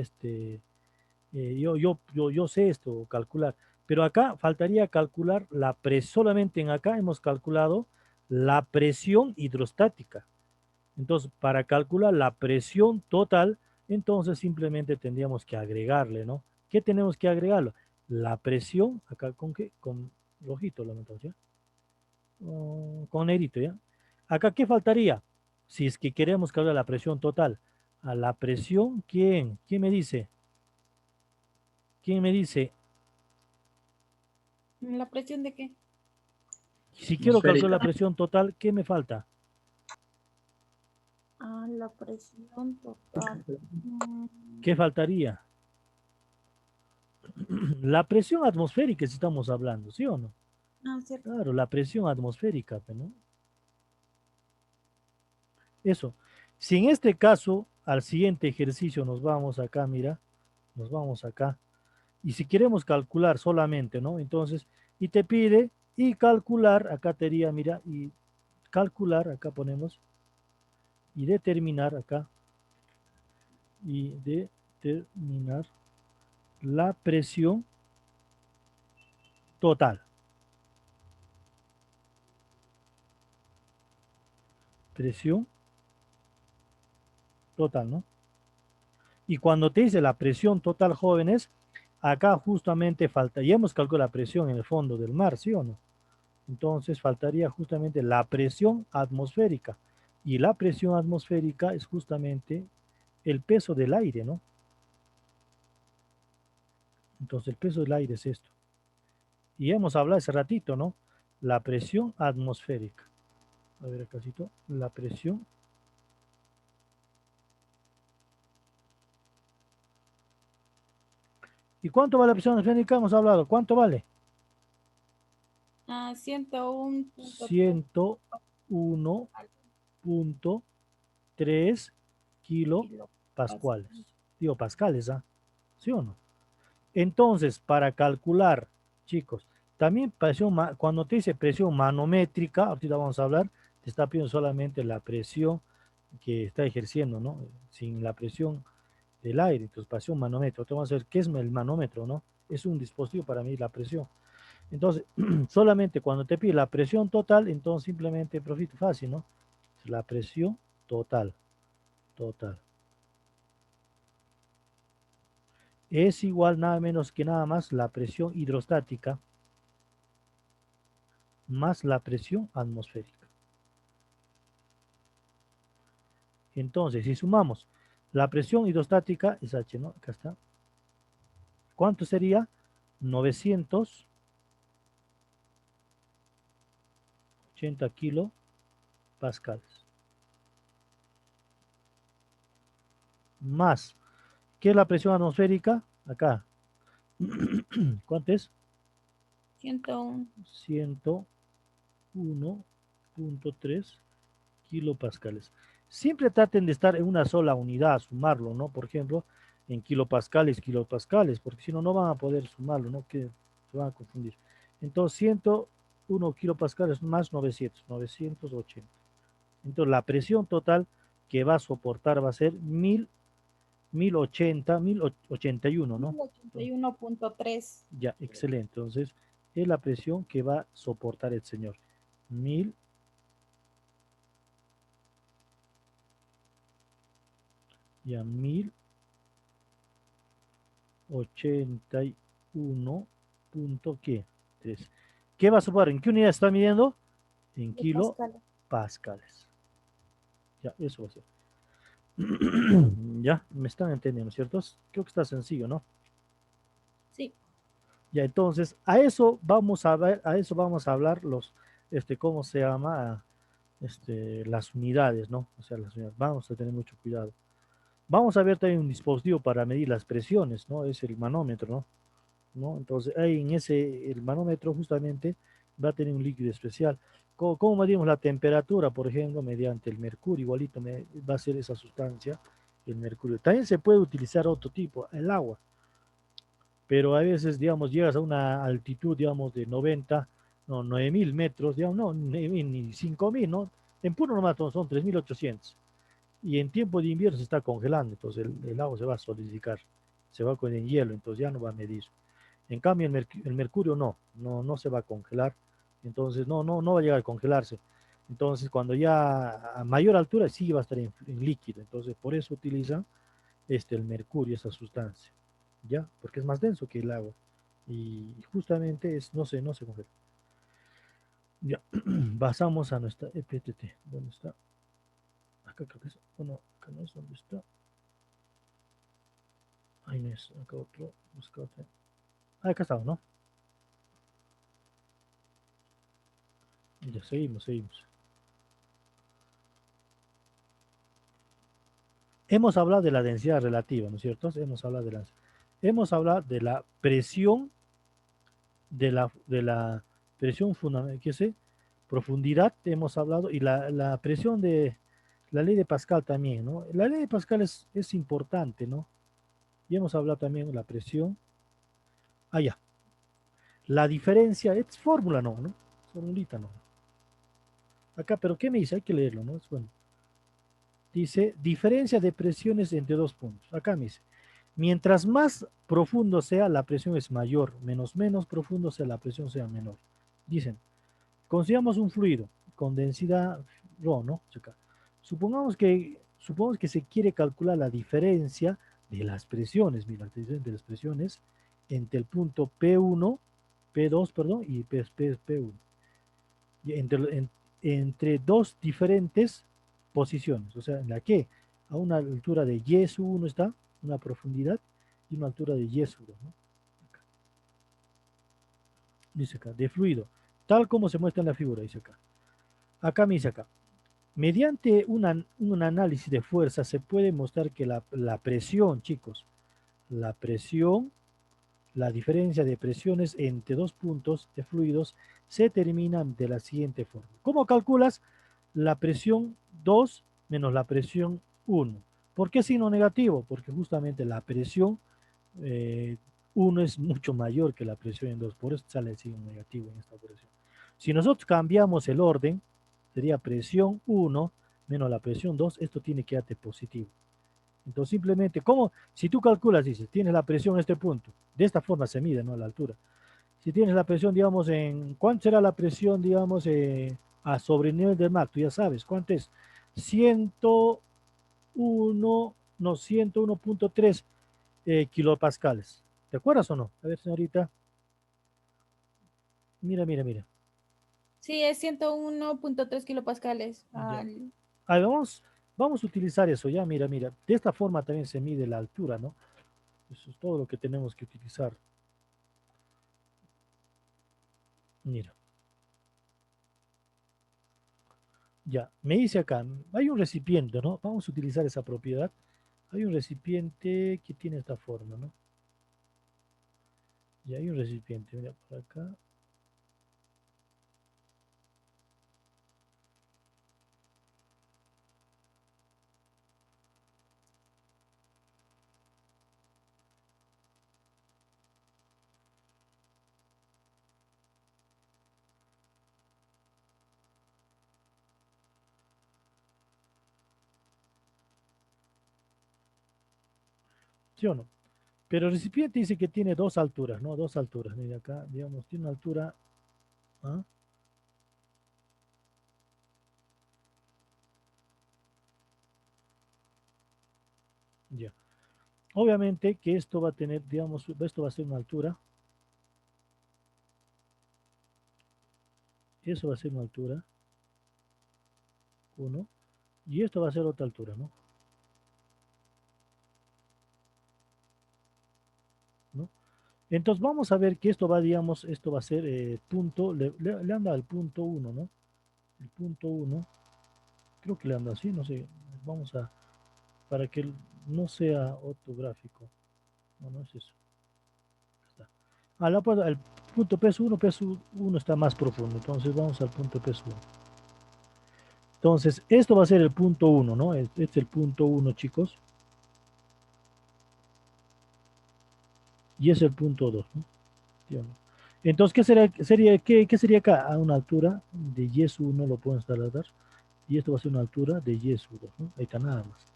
Yo sé esto, calcular, pero acá faltaría calcular solamente en acá hemos calculado la presión hidrostática. Entonces, para calcular la presión total, entonces simplemente tendríamos que agregarle, ¿no? ¿Qué tenemos que agregarlo? La presión, acá con qué, con rojito lo metamos, ¿ya? Con negrito, ¿ya? Acá, ¿qué faltaría? Si es que queremos calcular la presión total. A la presión, ¿quién? ¿Quién me dice? ¿Quién me dice? ¿La presión de qué? Si quiero calcular la Atmosférica. presión total, ¿qué me falta? La presión total. ¿Qué faltaría? La presión atmosférica si estamos hablando, ¿sí o no? Cierto. Claro, la presión atmosférica, ¿no? Eso. Si en este caso, al siguiente ejercicio nos vamos acá, mira, nos vamos acá. Y si queremos calcular solamente, ¿no? Entonces, y te pide, y calcular, acá te diría, mira, y calcular, acá ponemos, y determinar acá, y determinar la presión total. Presión total, ¿no? Y cuando te dice la presión total, jóvenes, acá justamente falta, ya hemos calculado la presión en el fondo del mar, ¿sí o no? Entonces faltaría justamente la presión atmosférica. Y la presión atmosférica es justamente el peso del aire, ¿no? Entonces el peso del aire es esto. Y hemos hablado hace ratito, ¿no? La presión atmosférica. A ver, acácito. La presión. ¿Y cuánto vale la presión atmosférica? Hemos hablado. ¿Cuánto vale? 101.3. 101.3 kilopascuales. Digo, pascales, ¿ah? ¿Sí o no? Entonces, para calcular, chicos, también cuando te dice presión manométrica, ahorita vamos a hablar, te está pidiendo solamente la presión que está ejerciendo, ¿no? Sin la presión del aire, entonces presión manómetro. Te vamos a ver qué es el manómetro, ¿no? Es un dispositivo para medir la presión. Entonces, solamente cuando te pide la presión total, entonces simplemente, profito fácil, ¿no? La presión total, total. Es igual nada menos que nada más la presión hidrostática más la presión atmosférica. Entonces, si sumamos la presión hidrostática, es H, ¿no? Acá está. ¿Cuánto sería? 980 kilopascales. pascales. Más, ¿qué es la presión atmosférica? Acá. ¿Cuánto es? 101. 101.3 kilopascales. Siempre traten de estar en una sola unidad, sumarlo, ¿no? Por ejemplo, en kilopascales, porque si no, no van a poder sumarlo, ¿no? Que se van a confundir. Entonces, 101 kilopascales más 980. Entonces, la presión total que va a soportar va a ser 1081, ¿no? 81.3. Ya, excelente. Entonces, es la presión que va a soportar el señor. 1000 ya 1081 punto ¿qué? 3. ¿Qué va a soportar? ¿En qué unidad está midiendo? En Kilopascales. kilopascales. Ya, eso va a ser. Ya, me están entendiendo, ¿cierto? Creo que está sencillo, ¿no? Sí. Ya, entonces, a eso vamos a ver, a eso vamos a hablar ¿cómo se llama? Las unidades, ¿no? O sea, las unidades. Vamos a tener mucho cuidado. Vamos a ver también un dispositivo para medir las presiones, ¿no? Es el manómetro, ¿no? ¿No? Entonces, ahí en el manómetro justamente va a tener un líquido especial. ¿Cómo medimos la temperatura? Por ejemplo, mediante el mercurio, igualito va a ser esa sustancia, el mercurio. También se puede utilizar otro tipo, el agua, pero a veces, digamos, llegas a una altitud, digamos, de 90, no, 9000 metros, digamos, no, ni 5000, ¿no? En puro nomás son 3800. Y en tiempo de invierno se está congelando, entonces el agua se va a solidificar, se va con el hielo, entonces ya no va a medir. En cambio, el mercurio no se va a congelar, entonces no va a llegar a congelarse. Entonces, cuando ya a mayor altura sí va a estar en líquido, entonces por eso utilizan el mercurio, esa sustancia, ¿ya? Porque es más denso que el agua y justamente no se congela. Ya, pasamos a nuestra EPTT. ¿Dónde está? Acá creo que es, bueno, acá no es donde está. Ahí no es, acá otro, busca otro. Acá está, ¿no? Ya, seguimos. Hemos hablado de la densidad relativa, ¿no es cierto? Hemos hablado de la presión, de la presión fundamental, ¿qué sé? Profundidad, hemos hablado, y la presión de la ley de Pascal también, ¿no? La ley de Pascal es importante, ¿no? Y hemos hablado también de la presión. Ah, ya. La diferencia, es fórmula, ¿no? Formulita, ¿no? Acá, pero ¿qué me dice? Hay que leerlo, ¿no? Es bueno. Dice, diferencia de presiones entre dos puntos. Acá me dice, mientras más profundo sea, la presión es mayor, menos profundo sea, la presión sea menor. Dicen, consideramos un fluido con densidad ρ, ¿no? Acá. Supongamos que se quiere calcular la diferencia de las presiones, mira, la diferencia de las presiones entre el punto P1, P2, perdón, y P1. Y entre dos diferentes posiciones, o sea, en la que a una altura de y sub 1 está una profundidad y una altura de y sub 2, ¿no? Dice acá, de fluido, tal como se muestra en la figura, dice acá. Acá me dice acá, mediante un análisis de fuerza se puede mostrar que la presión, chicos, la presión, la diferencia de presiones entre dos puntos de fluidos se determina de la siguiente forma. ¿Cómo calculas la presión 2 menos la presión 1? ¿Por qué signo negativo? Porque justamente la presión 1 es mucho mayor que la presión en 2, por eso sale el signo negativo en esta operación. Si nosotros cambiamos el orden, sería presión 1 menos la presión 2, esto tiene que darte positivo. Entonces simplemente, ¿cómo? Si tú calculas, dices, tienes la presión en este punto, de esta forma se mide, ¿no? La altura. Si tienes la presión, digamos, ¿cuánto será la presión, digamos, sobre el nivel del mar? Tú ya sabes, ¿cuánto es? 101, no, 101.3 kilopascales. ¿Te acuerdas o no? A ver, señorita. Mira. Sí, es 101.3 kilopascales. Ya. Ahí vamos a utilizar eso, ya, mira. De esta forma también se mide la altura, ¿no? Eso es todo lo que tenemos que utilizar. Mira. Ya, me dice acá, hay un recipiente, ¿no? Vamos a utilizar esa propiedad. Hay un recipiente que tiene esta forma, ¿no? Ya hay un recipiente, mira por acá. ¿Sí o no? Pero el recipiente dice que tiene dos alturas, ¿no? Dos alturas. Mira acá, digamos, tiene una altura. ¿Ah? Ya. Obviamente que esto va a tener, digamos, esto va a ser una altura. Eso va a ser una altura. Uno. Y esto va a ser otra altura, ¿no? ¿No? Entonces vamos a ver que esto va, digamos, esto va a ser punto, le anda al punto uno, ¿no? El punto uno, creo que le anda así, no sé. Vamos a, para que no sea ortográfico. No, no es eso. Está. El punto P1 está más profundo, entonces vamos al punto P1. Entonces, esto va a ser el punto uno, ¿no? Este es el punto uno, chicos. Y es el punto 2, ¿no? Entonces, ¿qué sería acá? A una altura de y1 lo pueden trasladar. Y esto va a ser una altura de y2, ¿no? Ahí está nada más.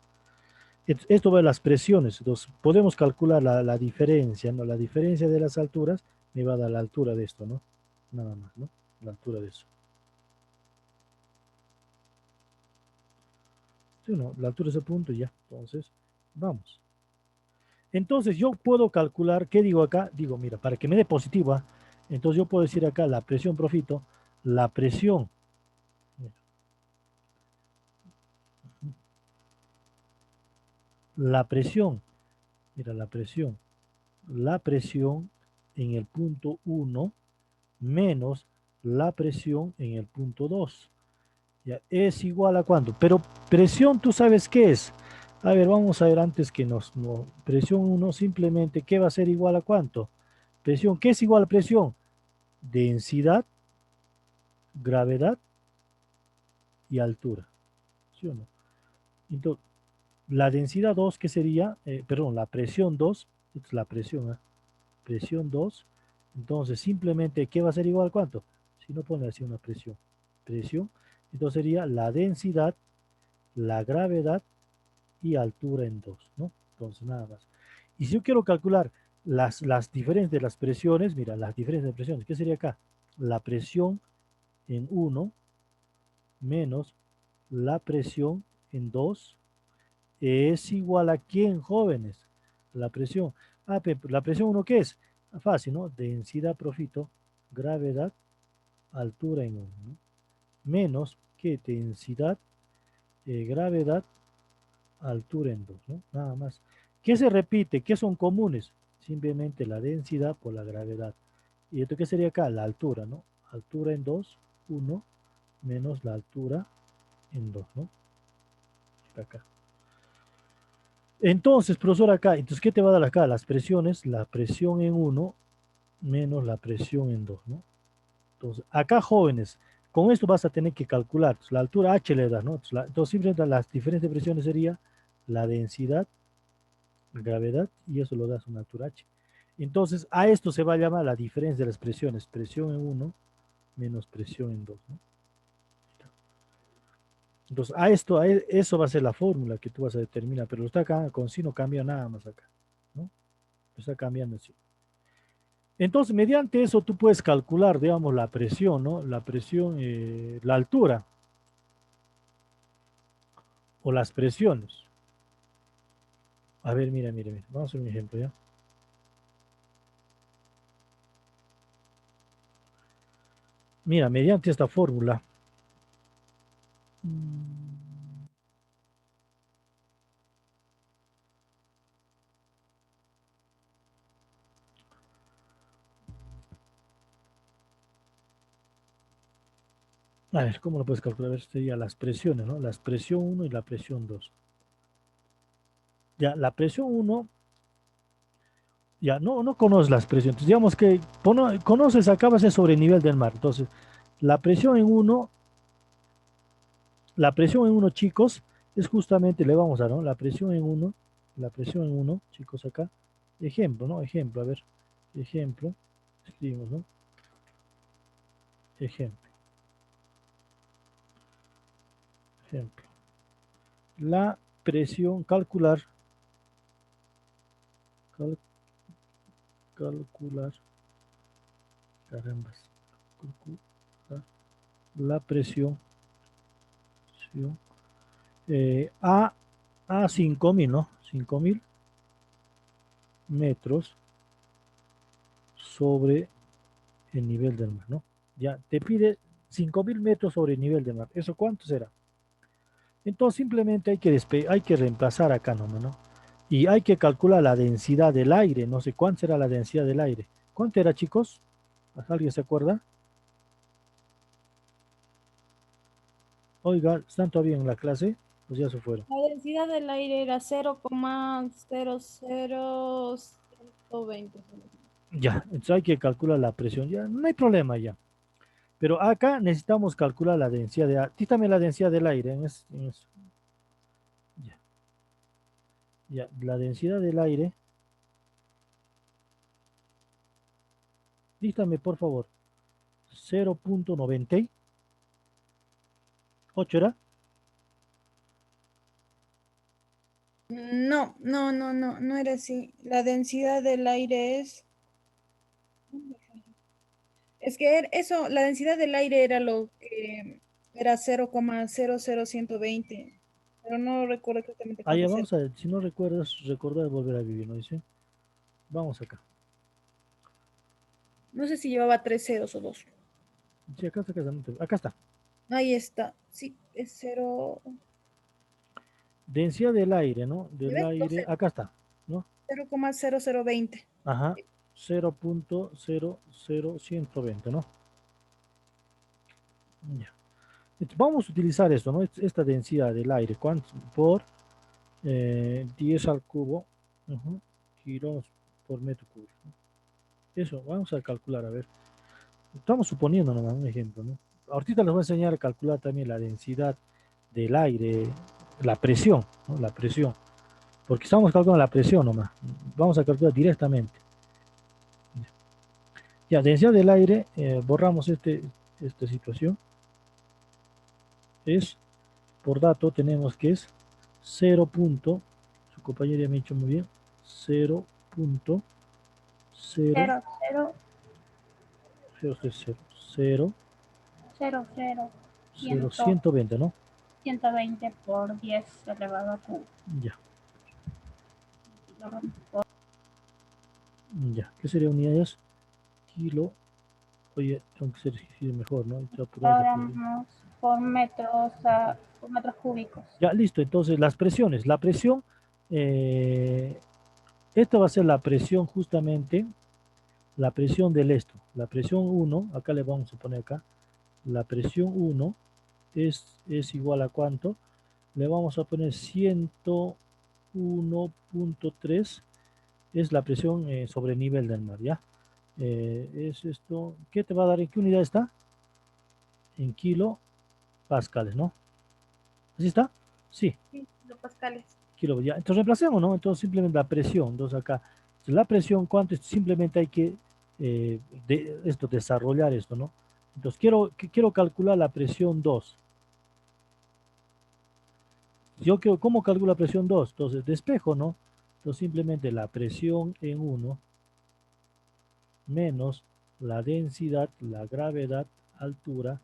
Esto va a las presiones. Entonces, podemos calcular la diferencia, ¿no? La diferencia de las alturas me va a dar la altura de esto, ¿no? Nada más, ¿no? La altura de eso. ¿Sí, no? La altura de ese punto ya. Entonces, vamos. Entonces, yo puedo calcular, ¿qué digo acá? Digo, mira, para que me dé positiva, entonces yo puedo decir acá la presión profito, la presión. La presión, mira, la presión en el punto uno menos la presión en el punto 2. Ya, es igual a cuánto. Pero presión, ¿tú sabes qué es? A ver, vamos a ver antes que no, presión uno simplemente, ¿qué va a ser igual a cuánto? Presión, ¿qué es igual a presión? Densidad, gravedad y altura. ¿Sí o no? Entonces, la densidad 2 ¿qué sería? Perdón, la presión 2 es la presión, ¿eh? Presión 2. Entonces, simplemente, ¿qué va a ser igual a cuánto? Si no pone así una presión, entonces sería la densidad, la gravedad y altura en 2, ¿no? Entonces, nada más. Y si yo quiero calcular las diferencias de las presiones, mira, las diferencias de presiones, ¿qué sería acá? La presión en uno menos la presión en 2 es igual a ¿quién, jóvenes? La presión. La presión uno ¿qué es? Fácil, ¿no? Densidad profito, gravedad, altura en 1, ¿no? Menos que densidad, gravedad, altura en 2, ¿no? Nada más. ¿Qué se repite? ¿Qué son comunes? Simplemente la densidad por la gravedad. ¿Y esto qué sería acá? La altura, ¿no? Altura en 2, 1, menos la altura en 2, ¿no? Acá. Entonces, profesor, acá, entonces, ¿qué te va a dar acá? Las presiones, la presión en uno menos la presión en 2, ¿no? Entonces, acá, jóvenes, con esto vas a tener que calcular. Entonces, la altura H le das, ¿no? Entonces, simplemente las diferentes presiones sería la densidad, la gravedad, y eso lo das una altura H. Entonces, a esto se va a llamar la diferencia de las presiones. Presión en uno menos presión en 2, ¿no? Entonces, eso va a ser la fórmula que tú vas a determinar, pero lo está acá, con sí no cambia nada más acá, ¿no? Lo está cambiando así. Entonces, mediante eso tú puedes calcular, digamos, la presión, ¿no? La presión, la altura o las presiones. A ver, mira. Vamos a hacer un ejemplo, ¿ya? Mira, mediante esta fórmula. A ver, ¿cómo lo puedes calcular? A ver, sería las presiones, ¿no? La presión 1 y la presión 2. Ya, la presión 1, ya, no conoces las presiones. Digamos que conoces acá va a ser sobre el nivel del mar. Entonces, la presión en 1, chicos, es justamente, le vamos a, ¿no? La presión en 1, chicos, acá. Ejemplo, ¿no? Ejemplo, a ver. Ejemplo. Escribimos, ¿no? Ejemplo. Ejemplo. La presión calcular. Calcular. Carambas. Calcular la presión. A 5000, ¿no? 5000 metros sobre el nivel del mar, ¿no? Ya, te pide 5000 metros sobre el nivel del mar. ¿Eso cuánto será? Entonces simplemente hay que reemplazar acá nomás, ¿no? Y hay que calcular la densidad del aire. No sé cuánto será la densidad del aire. ¿Cuánto era, chicos? ¿Alguien se acuerda? Oiga, ¿están todavía en la clase? Pues ya se fueron. La densidad del aire era 0,00120. Ya, entonces hay que calcular la presión. Ya, no hay problema ya. Pero acá necesitamos calcular la densidad de aire. Quítame la densidad del aire. En eso. Ya, ya, la densidad del aire. Dígame, por favor. 0,98 era. No era así. La densidad del aire es que eso, la densidad del aire era lo que era 0,00120, pero no recuerdo exactamente Ah, cuánto ya es. vamos a ver. Si no recuerdas, recordar volver a vivir, ¿no dice? Vamos acá. No sé si llevaba 3 ceros o 2. Sí, acá está, acá está. Ahí está. Sí, es 0. Densidad del aire, ¿no? Del ¿Ves? aire, acá está, ¿no? 0,0020. Ajá, 0,00120, ¿no? Ya. Entonces, vamos a utilizar esto, ¿no? Esta densidad del aire, ¿cuánto? Por 10 al cubo, kilos por metro cúbico. Eso, vamos a calcular, a ver. Estamos suponiendo nomás un ejemplo, ¿no? Ahorita les voy a enseñar a calcular también la densidad del aire, la presión, ¿no? La presión. Porque estamos calculando la presión nomás. Vamos a calcular directamente. Ya, densidad del aire, borramos esta situación. Es, por dato, tenemos que es 0. Su compañera me ha dicho muy bien. 0.0. 0, 0, 0, 0, 0, 100, 120, ¿no? 120 por 10 elevado a Q. Ya, ya. ¿Qué sería unidades? Kilo. Oye, tengo que ser mejor, ¿no? Ahora por metros, por metros cúbicos. Ya, listo. Entonces, las presiones. La presión, esta va a ser la presión justamente, la presión del esto. La presión 1, acá le vamos a poner acá. La presión 1 es igual a ¿cuánto? Le vamos a poner 101.3. Es la presión sobre el nivel del mar, ¿ya? Es esto. ¿Qué te va a dar? ¿En qué unidad está? En kilopascales, ¿no? ¿Así está? Sí. Sí, kilopascales. Ya. Entonces reemplacemos, ¿no? Entonces simplemente la presión. Entonces acá, la presión, ¿cuánto es? Simplemente hay que desarrollar esto, ¿no? Entonces quiero calcular la presión 2. ¿Cómo calculo la presión 2? Entonces despejo, ¿no? Entonces simplemente la presión en 1 menos la densidad, la gravedad, altura,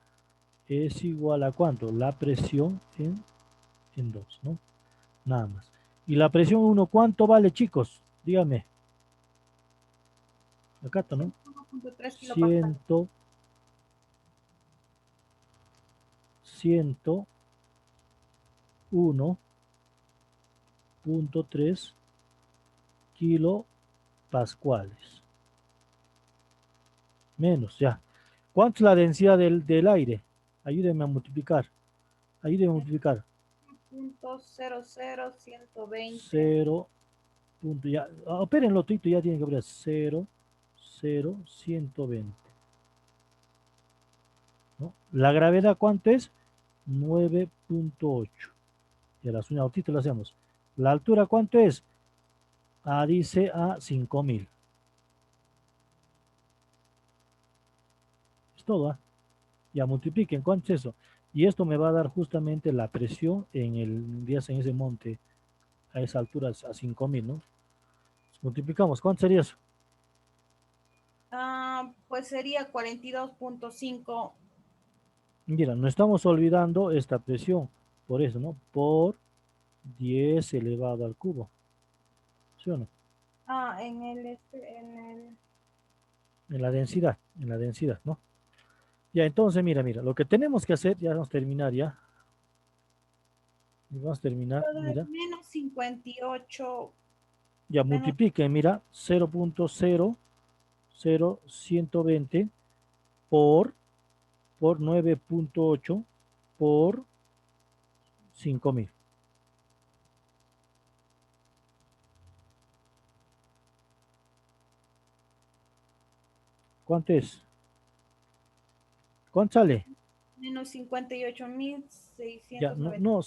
es igual a ¿cuánto? La presión en 2, ¿no? Nada más. Y la presión 1, ¿cuánto vale, chicos? Dígame. Acá está, ¿no? 1.3 kilopascales. 101.3 kilopascuales. Menos, ya. ¿Cuánto es la densidad del aire? Ayúdenme a multiplicar. Ayúdenme a multiplicar. 0.00120. 0. Punto, ya. Opérenlo, Tito, ya tienen que abrir 0, 0, 120. ¿No? La gravedad, ¿cuánto es? 9.8. Y a las uñas autito lo hacemos. La altura, ¿cuánto es? Dice a 5000. Es todo, ¿ah? Ya multipliquen, ¿cuánto es eso? Y esto me va a dar justamente la presión en en ese monte, a esa altura, a 5000, ¿no? Multiplicamos, ¿cuánto sería eso? Pues sería 42.5. Mira, no estamos olvidando esta presión, por eso, ¿no? Por 10 elevado al cubo, ¿sí o no? En la densidad, ¿no? Ya, entonces, mira, lo que tenemos que hacer, ya vamos a terminar ya. Vamos a terminar, mira. Menos 58. Ya Menos multipliquen, mira, 0.00120 por 9.8 por 5000. ¿Cuánto es? ¿Cuánto sale? menos 58.690. Ya, no, no,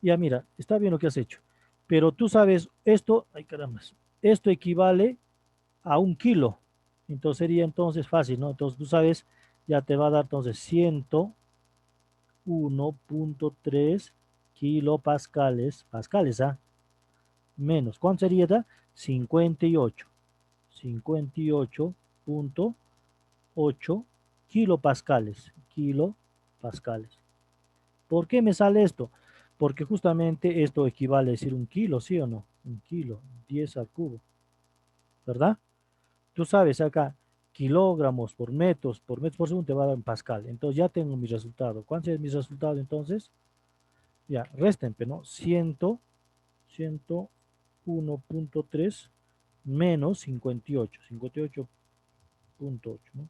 ya mira, está bien lo que has hecho. Pero tú sabes, esto, ay caramba, esto equivale a 1 kilo. Entonces sería entonces fácil, ¿no? Entonces tú sabes, ya te va a dar entonces 101.3 kilopascales, ¿ah? Menos, ¿cuánto sería? 58, 58.8 kilopascales. ¿Por qué me sale esto? Porque justamente esto equivale a decir 1 kilo, ¿sí o no? 1 kilo, 10 al cubo, ¿verdad? Tú sabes acá, kilogramos por metros por segundo te va a dar en pascal. Entonces ya tengo mi resultado. ¿Cuánto es mi resultado entonces? Ya, resten, ¿no? 101.3 menos 58, 58.8, ¿no?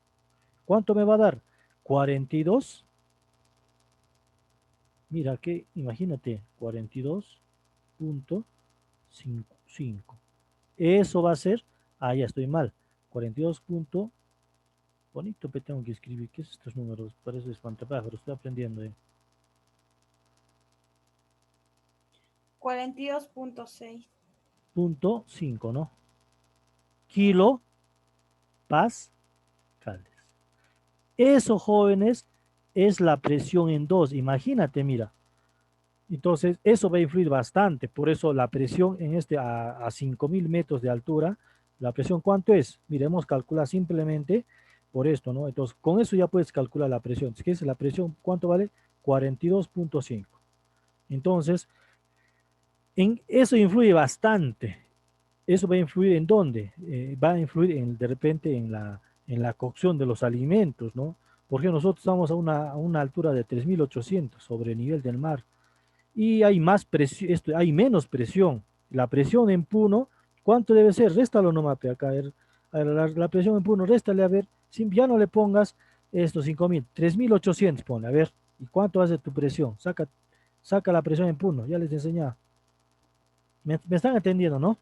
¿Cuánto me va a dar? 42. Mira que, imagínate, 42.55. Eso va a ser, ya estoy mal. 42. Bonito, pero tengo que escribir. ¿Qué es estos números? Parece espantapájaros, estoy aprendiendo. 42.6. Punto 5, ¿no? Kilo pascales. Eso, jóvenes, es la presión en 2. Imagínate, mira. Entonces, eso va a influir bastante. Por eso la presión en a 5000 metros de altura, la presión, ¿cuánto es? Miremos, calcula simplemente por esto, ¿no? Entonces, con eso ya puedes calcular la presión. ¿Qué es la presión? ¿Cuánto vale? 42.5. Entonces, eso influye bastante. ¿Eso va a influir en dónde? Va a influir de repente en la cocción de los alimentos, ¿no? Porque nosotros estamos a una altura de 3800 sobre el nivel del mar y hay más presión, hay menos presión. La presión en Puno, ¿cuánto debe ser? Réstalo nomás, acá. La presión en Puno, réstale, a ver, ya no le pongas estos 5000, 3800 pone, a ver, ¿y cuánto hace tu presión? Saca la presión en Puno, ya les enseñaba. Me están entendiendo, ¿no?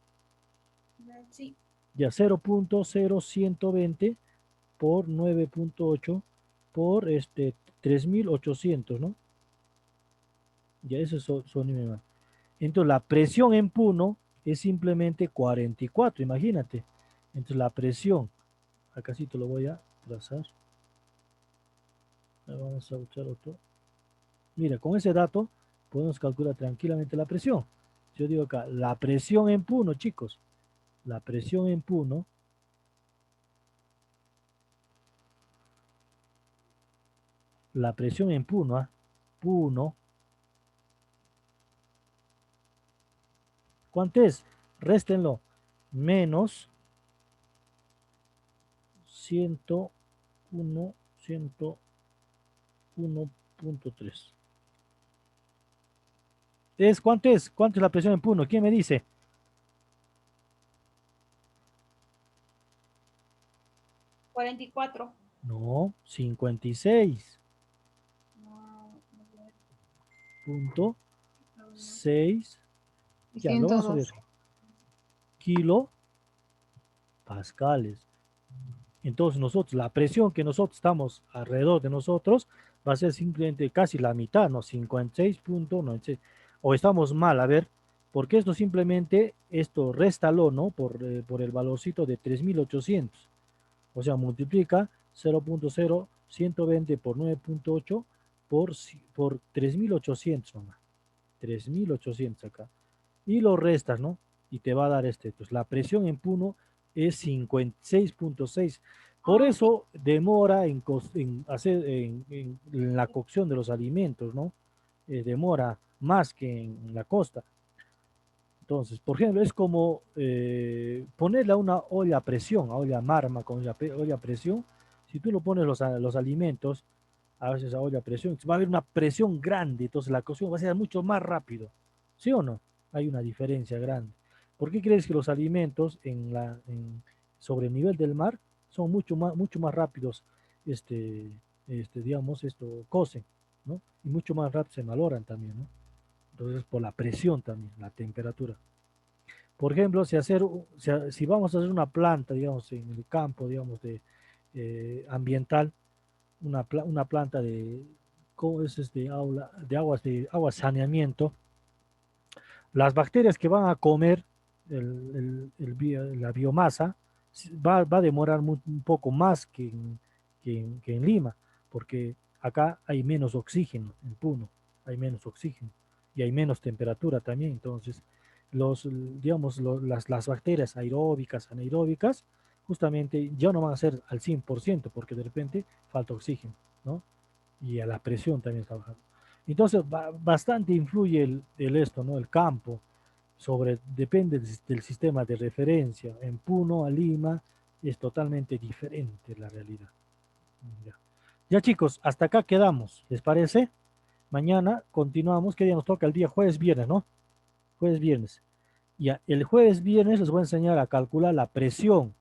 Sí. Ya 0.0120 por 9.8 por 3800, ¿no? Ya eso son mi. Entonces la presión en Puno es simplemente 44, imagínate. Entonces la presión, acá sí te lo voy a trazar. Vamos a usar otro. Mira, con ese dato podemos calcular tranquilamente la presión. Yo digo acá, la presión en Puno, chicos, la presión en Puno, ¿ah? Puno, ¿cuánto es? Réstenlo, menos 101, 101.3. ¿Cuánto es? ¿Cuánto es la presión en Puno? ¿Quién me dice? 44. No, 56. 6.6, ya lo vamos a ver, 112. kilopascales. Entonces nosotros, la presión que nosotros estamos alrededor de nosotros va a ser simplemente casi la mitad, ¿no? 56.96. O estamos mal, a ver, porque esto simplemente, esto réstalo, ¿no? Por el valorcito de 3.800. O sea, multiplica 0.0120 por 9.8 por 3.800, mamá. 3.800 acá. Y lo restas, ¿no? Y te va a dar este. Pues la presión en Puno es 56.6. Por eso demora en la cocción de los alimentos, ¿no? Demora más que en la costa. Entonces, por ejemplo, es como ponerle a una olla a presión, a olla marma con olla a presión. Si tú lo pones los alimentos, a veces a olla a presión, va a haber una presión grande, entonces la cocción va a ser mucho más rápido. ¿Sí o no? Hay una diferencia grande. ¿Por qué crees que los alimentos sobre el nivel del mar son mucho más rápidos, digamos, esto cocen, ¿no? Y mucho más rápido se valoran también, ¿no? Entonces, por la presión también, la temperatura. Por ejemplo, si vamos a hacer una planta, digamos, en el campo, digamos, ambiental, una planta ¿cómo es de agua saneamiento, las bacterias que van a comer la biomasa va a demorar un poco más que en Lima, porque acá hay menos oxígeno en Puno, hay menos oxígeno y hay menos temperatura también. Entonces, digamos, las bacterias aeróbicas, anaeróbicas, justamente ya no van a ser al 100% porque de repente falta oxígeno, ¿no? Y a la presión también está bajando. Entonces, bastante influye esto, ¿no? El campo, depende del sistema de referencia. En Puno, a Lima, es totalmente diferente la realidad. Ya. Ya, chicos, hasta acá quedamos, ¿les parece? Mañana continuamos. ¿Qué día nos toca? El día jueves, viernes, ¿no? Jueves, viernes. Ya, el jueves, viernes les voy a enseñar a calcular la presión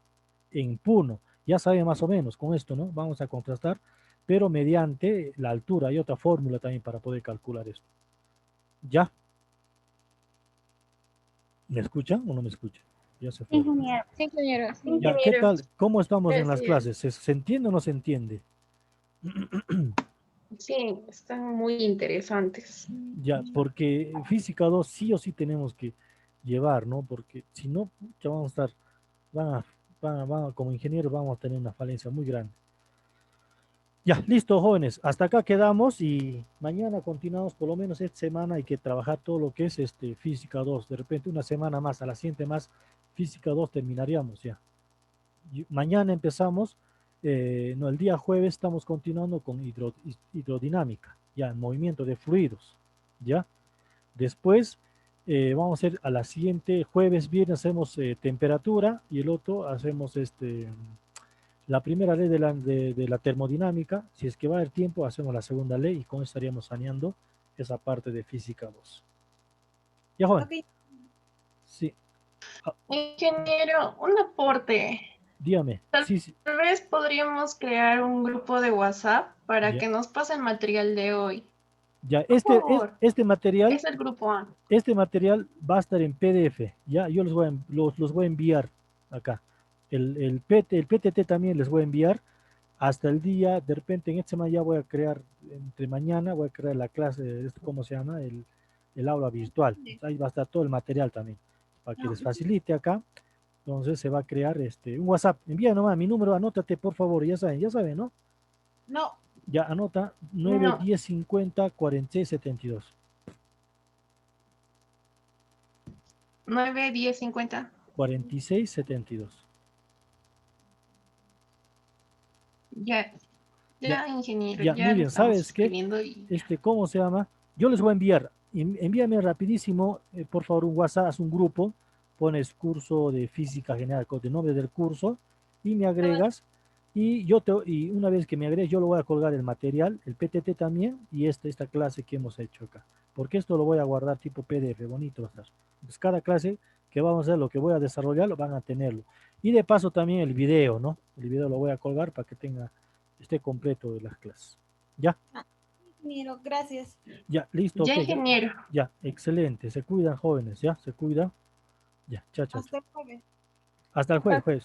en Puno. Ya saben más o menos con esto, ¿no? Vamos a contrastar, pero mediante la altura. Hay otra fórmula también para poder calcular esto. ¿Ya? ¿Me escuchan o no me escuchan? Ya se fue. Ingeniero. Sí, ingeniero, sí. Ya, ¿qué tal? ¿Cómo estamos en las Gracias. clases? ¿Se entiende o no se entiende? Sí, están muy interesantes. Ya, porque física 2 sí o sí tenemos que llevar, ¿no? Porque si no, ya vamos a estar, como ingenieros vamos a tener una falencia muy grande. Ya, listo, jóvenes. Hasta acá quedamos y mañana continuamos. Por lo menos esta semana hay que trabajar todo lo que es física 2. De repente una semana más, a la siguiente más, física 2 terminaríamos ya. Mañana empezamos, no, el día jueves estamos continuando con hidrodinámica, ya, movimiento de fluidos, ya. Después vamos a hacer a la siguiente, jueves, viernes hacemos temperatura y el otro hacemos la primera ley de la termodinámica. Si es que va a haber tiempo, hacemos la segunda ley y con eso estaríamos saneando esa parte de física 2. Ya, joven. Ok. Sí, Ingeniero, un aporte. dígame. Sí, sí, Tal vez podríamos crear un grupo de WhatsApp para ya. que nos pase el material de hoy. Ya, Por favor, este material es el grupo A. Este material va a estar en PDF, ya, yo los voy a enviar acá. El PTT también les voy a enviar hasta el día, de repente en esta semana ya voy a crear, entre mañana voy a crear la clase, ¿cómo se llama? El aula virtual. Ahí va a estar todo el material también, para que les facilite acá. Entonces se va a crear un WhatsApp. Envía nomás mi número, anótate por favor, ya saben, ¿no? No, Ya anota No. 91050 4672. 9, 10, 50. 4672. Ya, Ya, ingeniero, ya, ya muy lo bien. estamos ¿Sabes qué? escribiendo y ¿Cómo se llama? Yo les voy a enviar. Envíame rapidísimo, por favor, un WhatsApp, haz un grupo, pones curso de física general con el nombre del curso y me agregas. Y una vez que me agregues, yo lo voy a colgar el material, el PTT también y esta clase que hemos hecho acá. Porque esto lo voy a guardar tipo PDF, bonito va a estar. Entonces, cada clase que vamos a hacer, lo que voy a desarrollar, lo van a tenerlo. Y de paso también el video, ¿no? El video lo voy a colgar para que esté completo de las clases. ¿Ya? ingeniero, gracias. Ya, listo. Ya, ok, ingeniero. ya, excelente. Se cuidan, jóvenes, ya, se cuidan. Ya, chao, chao. Hasta el jueves. Hasta el jueves, jueves.